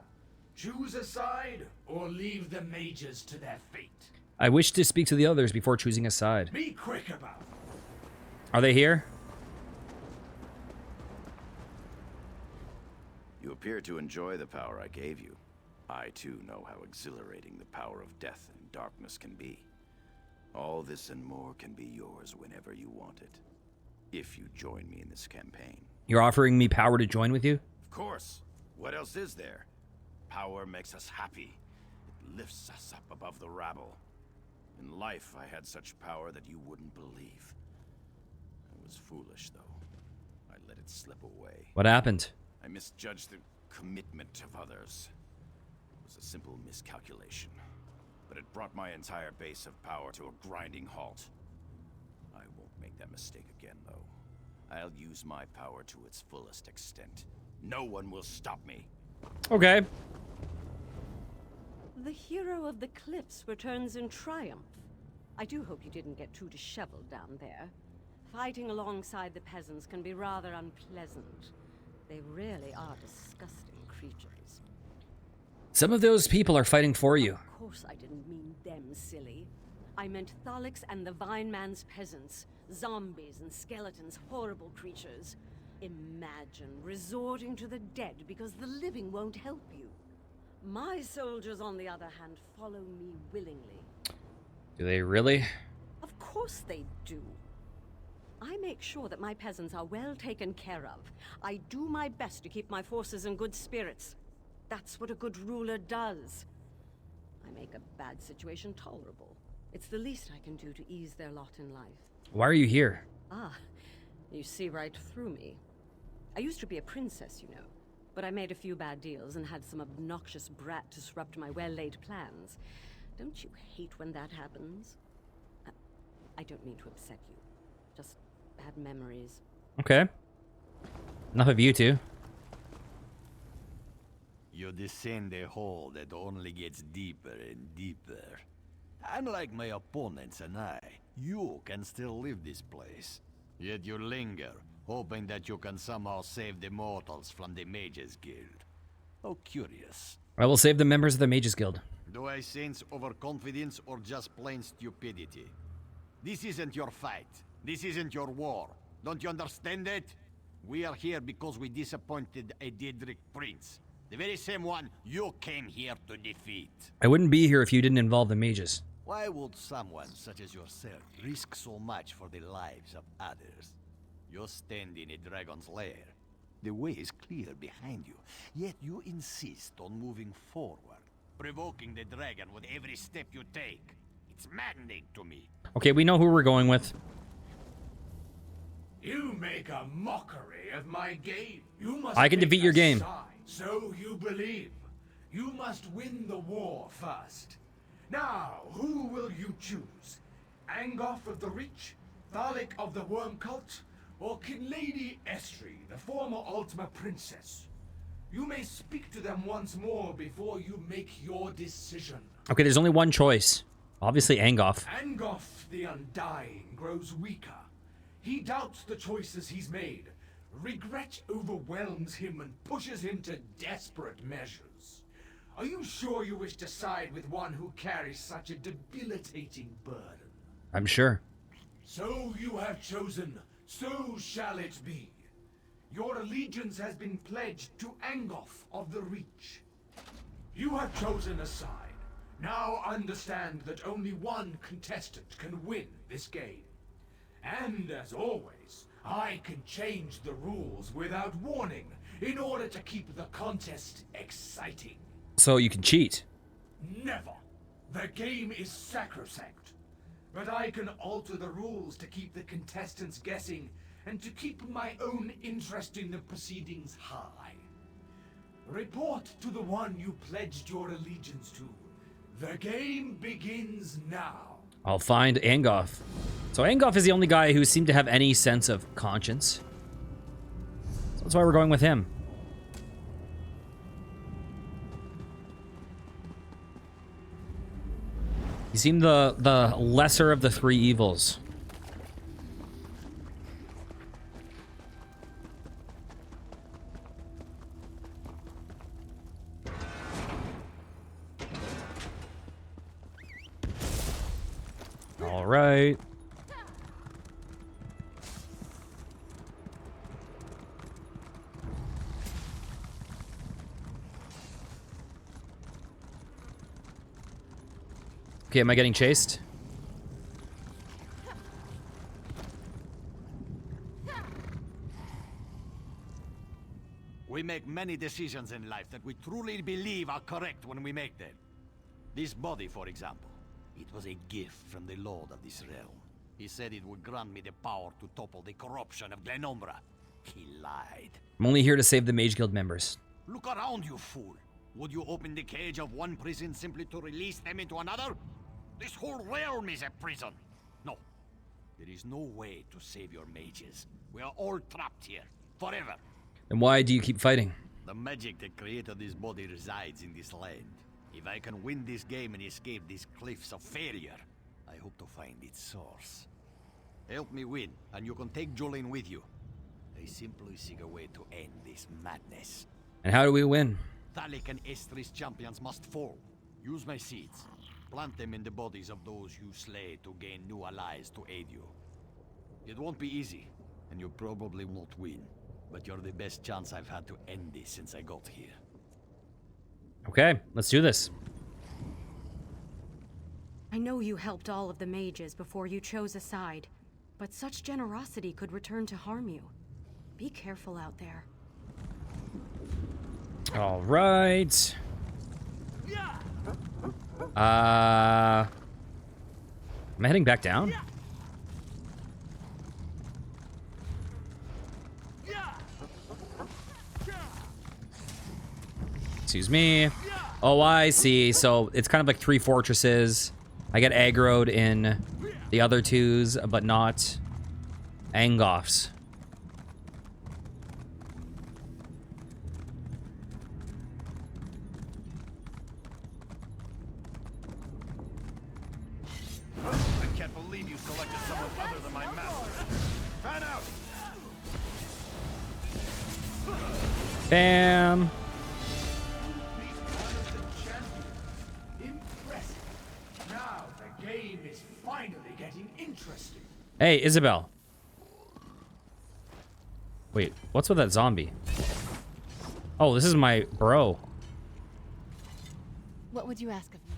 choose a side or leave the mages to their fate. I wish to speak to the others before choosing a side. Be quick about it. Are they here? You appear to enjoy the power I gave you. I, too, know how exhilarating the power of death and darkness can be. All this and more can be yours whenever you want it. If you join me in this campaign. You're offering me power to join with you? Of course. What else is there? Power makes us happy. It lifts us up above the rabble. In life, I had such power that you wouldn't believe. I was foolish, though. I let it slip away. What happened? I misjudged the commitment of others. It was a simple miscalculation. But it brought my entire base of power to a grinding halt. I won't make that mistake again, though. I'll use my power to its fullest extent. No one will stop me. Okay. The hero of the cliffs returns in triumph. I do hope you didn't get too disheveled down there. Fighting alongside the peasants can be rather unpleasant. They really are disgusting creatures. Some of those people are fighting for you. Of course I didn't mean them, silly. I meant Thalix and the Vine Man's peasants. Zombies and skeletons, horrible creatures. Imagine resorting to the dead because the living won't help you. My soldiers, on the other hand, follow me willingly. Do they really? Of course they do. I make sure that my peasants are well taken care of. I do my best to keep my forces in good spirits. That's what a good ruler does. I make a bad situation tolerable. It's the least I can do to ease their lot in life. Why are you here? Ah, you see right through me. I used to be a princess, you know, but I made a few bad deals and had some obnoxious brat disrupt my well-laid plans. Don't you hate when that happens? I don't mean to upset you. Just bad memories. Okay. Enough of you two. You descend a hole that only gets deeper and deeper. Unlike my opponents and I, you can still leave this place. Yet you linger, hoping that you can somehow save the mortals from the Mages Guild. How curious. I will save the members of the Mages Guild. Do I sense overconfidence or just plain stupidity? This isn't your fight. This isn't your war. Don't you understand it? We are here because we disappointed a Daedric prince. The very same one you came here to defeat. I wouldn't be here if you didn't involve the mages. Why would someone such as yourself risk so much for the lives of others? You're standing in a dragon's lair. The way is clear behind you, yet you insist on moving forward, provoking the dragon with every step you take. It's maddening to me. Okay, we know who we're going with. You make a mockery of my game. You must I can pick defeat your a game. side, so you believe. You must win the war first. Now, who will you choose? Angoff of the Reach, Thalik of the Worm Cult, or King Lady Estri, the former Ultima Princess? You may speak to them once more before you make your decision. Okay, there's only one choice. Obviously, Angoff. Angoff the Undying grows weaker. He doubts the choices he's made. Regret overwhelms him and pushes him to desperate measures. Are you sure you wish to side with one who carries such a debilitating burden? I'm sure. So you have chosen, so shall it be. Your allegiance has been pledged to Angoff of the Reach. You have chosen a side. Now understand that only one contestant can win this game. And as always, I can change the rules without warning in order to keep the contest exciting. So you can cheat. Never. The game is sacrosanct. But I can alter the rules to keep the contestants guessing and to keep my own interest in the proceedings high. Report to the one you pledged your allegiance to. The game begins now. I'll find Angoff. So Angoff is the only guy who seemed to have any sense of conscience. So that's why we're going with him. He seemed the lesser of the three evils. All right. Okay, am I getting chased? We make many decisions in life that we truly believe are correct when we make them. This body, for example. It was a gift from the Lord of this realm. He said it would grant me the power to topple the corruption of Glenumbra. He lied. I'm only here to save the Mage Guild members. Look around, you fool. Would you open the cage of one prison simply to release them into another? This whole realm is a prison. No. There is no way to save your mages. We are all trapped here. Forever. Then why do you keep fighting? The magic that created this body resides in this land. If I can win this game and escape these cliffs of failure, I hope to find its source. Help me win, and you can take Jolene with you. I simply seek a way to end this madness. And how do we win? Thalik and Estri's champions must fall. Use my seeds. Plant them in the bodies of those you slay to gain new allies to aid you. It won't be easy, and you probably won't win. But you're the best chance I've had to end this since I got here. Okay, let's do this. I know you helped all of the mages before you chose a side, but such generosity could return to harm you. Be careful out there. All right. Am I heading back down? Excuse me. Oh, I see. So it's kind of like 3 fortresses. I get aggroed in the other 2s, but not Angoff's. I can't believe you selected someone other than my master. Fan out! Bam. Now the game is finally getting interesting. Hey, Isabel. Wait, what's with that zombie? Oh, this is my bro. What would you ask of me?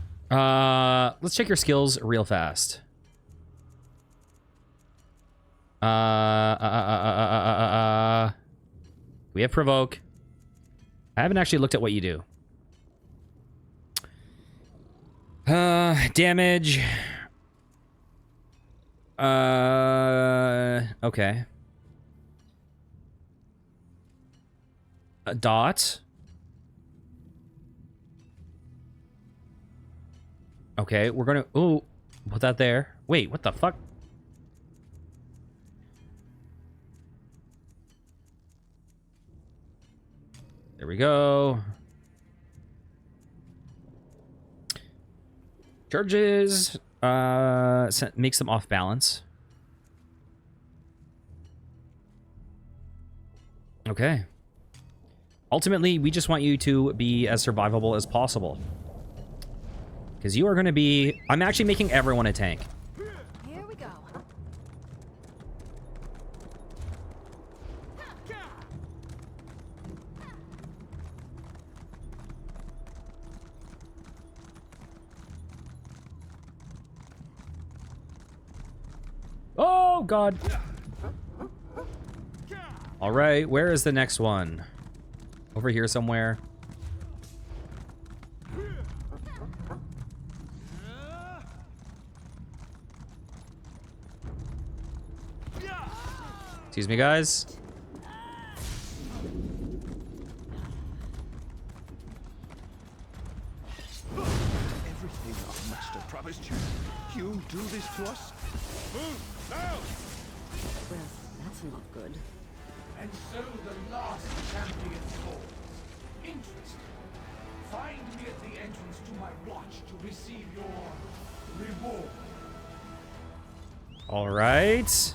Let's check your skills real fast. We have provoke. I haven't actually looked at what you do. Damage. Okay. A dot. Okay, we're gonna... Ooh, put that there. Wait, what the fuck? There we go. Charges. Makes them off balance. Okay. Ultimately, we just want you to be as survivable as possible. Because you are going to be... I'm actually making everyone a tank. Here we go. Oh, God. All right, where is the next one? Over here somewhere. Excuse me, guys. Everything our master promised you. You do this to us? Move now! Well, that's not good. And so the last champion falls. Interesting. Find me at the entrance to my watch to receive your reward. All right.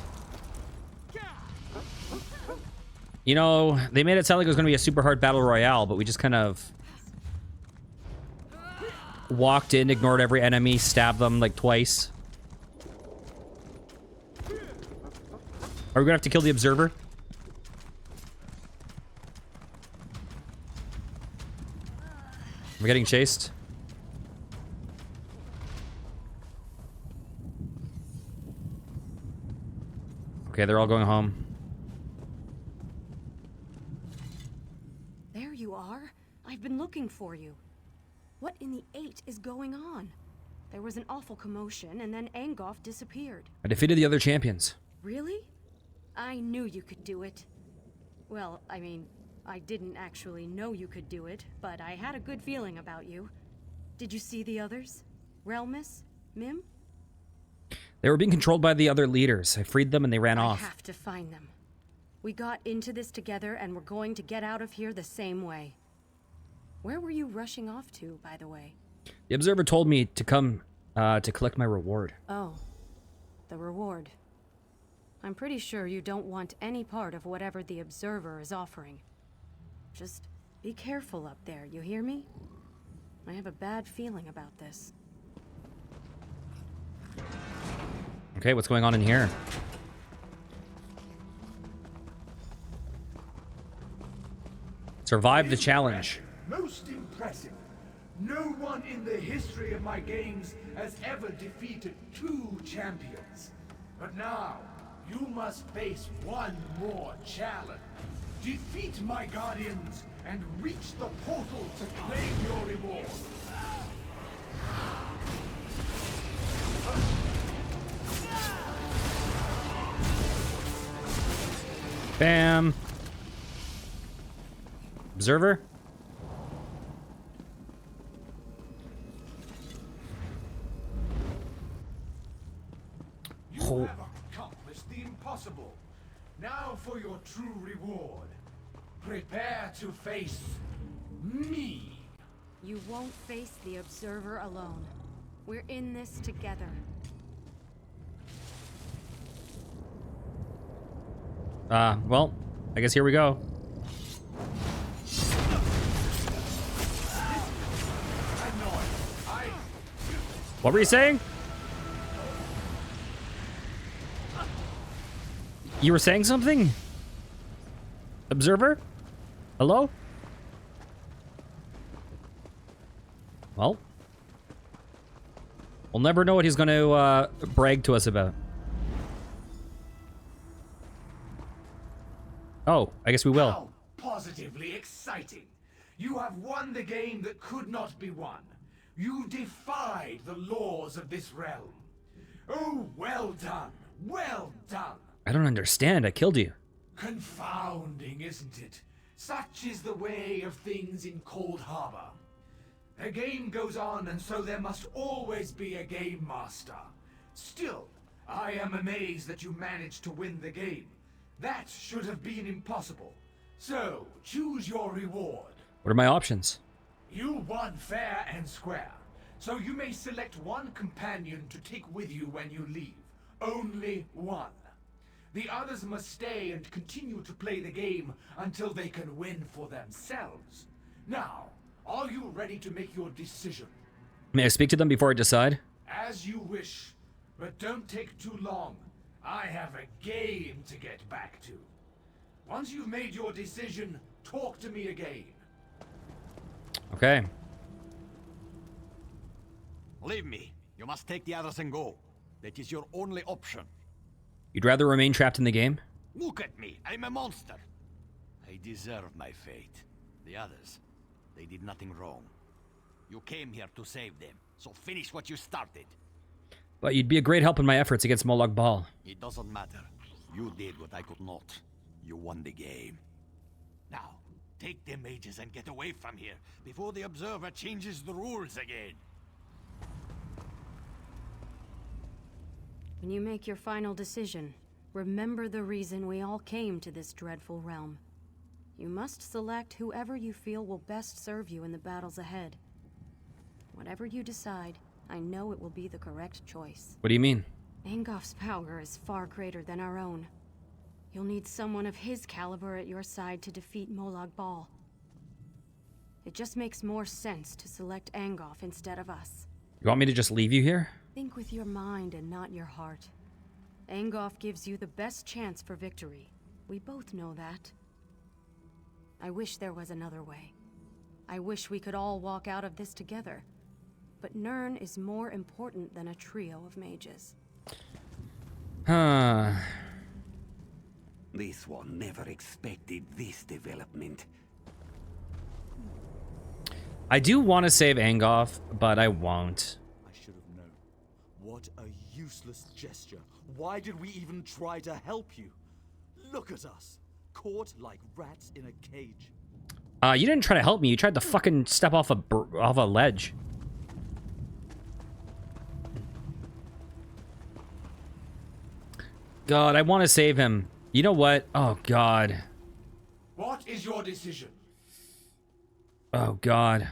You know, they made it sound like it was going to be a super hard battle royale, but we just kind of walked in, ignored every enemy, stabbed them like twice. Are we going to have to kill the observer? We're getting chased. Okay, they're all going home. There you are. I've been looking for you. What in the 8 is going on? There was an awful commotion, and then Angoff disappeared. I defeated the other champions. Really? I knew you could do it. Well, I mean, I didn't actually know you could do it, but I had a good feeling about you. Did you see the others? Relmus? Mim? They were being controlled by the other leaders. I freed them and they ran off. I have to find them. We got into this together and we're going to get out of here the same way. Where were you rushing off to, by the way? The observer told me to come to collect my reward. Oh, the reward. I'm pretty sure you don't want any part of whatever the observer is offering. Just be careful up there, you hear me? I have a bad feeling about this. Okay, what's going on in here? Survive the challenge. Most impressive. No one in the history of my games has ever defeated 2 champions. But now, you must face one more challenge. Defeat my guardians and reach the portal to claim your reward. Bam. Observer? You have accomplished the impossible. Now for your true reward. Prepare to face me. You won't face the observer alone. We're in this together. Well, I guess here we go. What were you saying? You were saying something? Observer? Hello? Well, we'll never know what he's going to brag to us about. Oh, I guess we will. How positively exciting! You have won the game that could not be won. You defied the laws of this realm. Oh, well done. Well done. I don't understand. I killed you. Confounding, isn't it? Such is the way of things in Cold Harbor. A game goes on, and so there must always be a game master. Still, I am amazed that you managed to win the game. That should have been impossible. So, choose your reward. What are my options? You won fair and square, so you may select one companion to take with you when you leave. Only one. The others must stay and continue to play the game until they can win for themselves. Now, are you ready to make your decision? May I speak to them before I decide? As you wish, but don't take too long. I have a game to get back to. Once you've made your decision, talk to me again. Okay. Leave me. You must take the others and go. That is your only option. You'd rather remain trapped in the game? Look at me. I'm a monster. I deserve my fate. The others, they did nothing wrong. You came here to save them, so finish what you started. But you'd be a great help in my efforts against Molag Bal. It doesn't matter. You did what I could not. You won the game. Now, take the mages and get away from here before the Observer changes the rules again. When you make your final decision, remember the reason we all came to this dreadful realm. You must select whoever you feel will best serve you in the battles ahead. Whatever you decide, I know it will be the correct choice. What do you mean? Angof's power is far greater than our own. You'll need someone of his caliber at your side to defeat Molag Bal. It just makes more sense to select Angof instead of us. You want me to just leave you here? Think with your mind and not your heart. Angof gives you the best chance for victory. We both know that. I wish there was another way. I wish we could all walk out of this together. But Nirn is more important than a trio of mages. This one never expected this development. I do want to save Angof, but I won't. I should have known. What a useless gesture. Why did we even try to help you? Look at us, caught like rats in a cage. You didn't try to help me. You tried to fucking step off a ledge. God, I want to save him. You know what? Oh, God. What is your decision? Oh, God.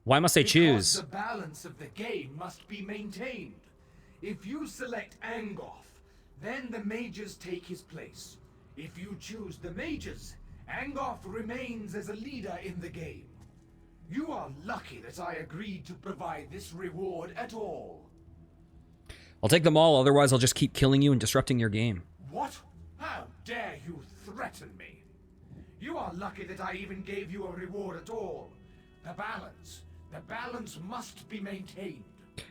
Why must I choose? Because the balance of the game must be maintained. If you select Angof, then the mages take his place. If you choose the mages, Angof remains as a leader in the game. You are lucky that I agreed to provide this reward at all. I'll take them all, otherwise I'll just keep killing you and disrupting your game. What? How dare you threaten me? You are lucky that I even gave you a reward at all. The balance must be maintained.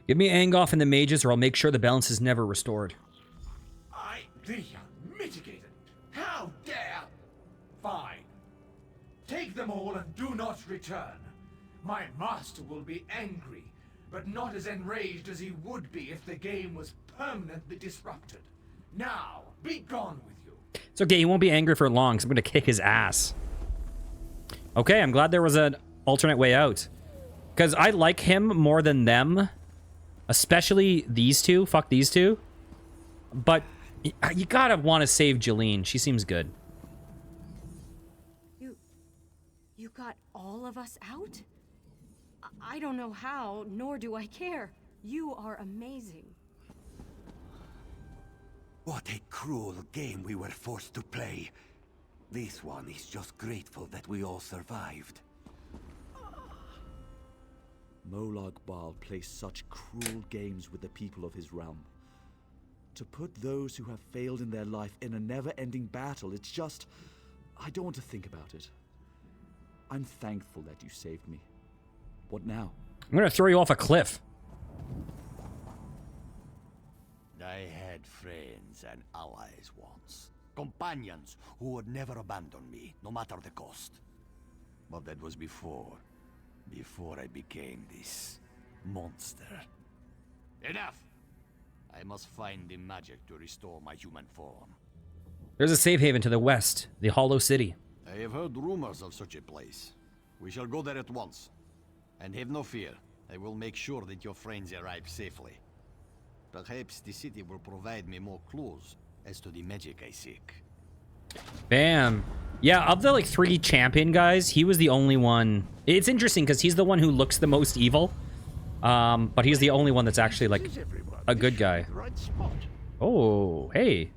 Give me Angof and the mages, or I'll make sure the balance is never restored. The unmitigated. How dare? Fine. Take them all and do not return. My master will be angry, but not as enraged as he would be if the game was permanently disrupted. Now, be gone with you. It's okay, he won't be angry for long, because I'm going to kick his ass. Okay, I'm glad there was an alternate way out. Because I like him more than them. Especially these two. Fuck these two. But you gotta want to save Jeline. She seems good. You got all of us out? I don't know how, nor do I care. You are amazing. What a cruel game we were forced to play. This one is just grateful that we all survived. Molag Bal plays such cruel games with the people of his realm. To put those who have failed in their life in a never-ending battle, it's just... I don't want to think about it. I'm thankful that you saved me. What now? I'm gonna throw you off a cliff. I had friends and allies once. Companions who would never abandon me, no matter the cost. But that was before I became this monster. Enough! I must find the magic to restore my human form. There's a safe haven to the west, the Hollow City. I have heard rumors of such a place. We shall go there at once. And have no fear, I will make sure that your friends arrive safely. Perhaps the city will provide me more clues as to the magic I seek. Bam. Yeah, of the like 3 champion guys, he was the only one. It's interesting because he's the one who looks the most evil. But he's the only one that's actually like a good guy. Right spot. Oh, hey.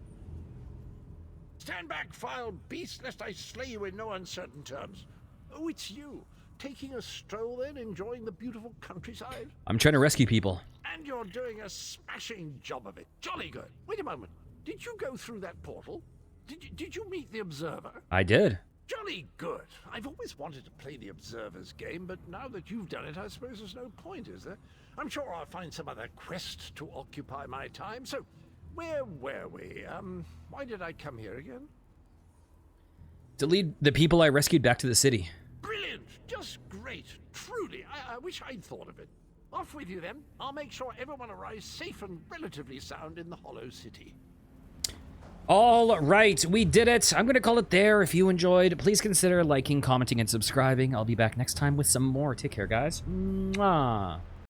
Stand back, foul beast, lest I slay you in no uncertain terms. Oh, it's you. Taking a stroll then, enjoying the beautiful countryside? I'm trying to rescue people. And you're doing a smashing job of it. Jolly good. Wait a moment. Did you go through that portal? Did you meet the Observer? I did. Jolly good. I've always wanted to play the Observer's game, but now that you've done it, I suppose there's no point, is there? I'm sure I'll find some other quest to occupy my time. So, where were we? Why did I come here again? To lead the people I rescued back to the city. Brilliant! Just great. Truly, I wish I'd thought of it. Off with you then. I'll make sure everyone arrives safe and relatively sound in the Hollow City. All right, we did it. I'm going to call it there. If you enjoyed, please consider liking, commenting, and subscribing. I'll be back next time with some more. Take care, guys. Mwah.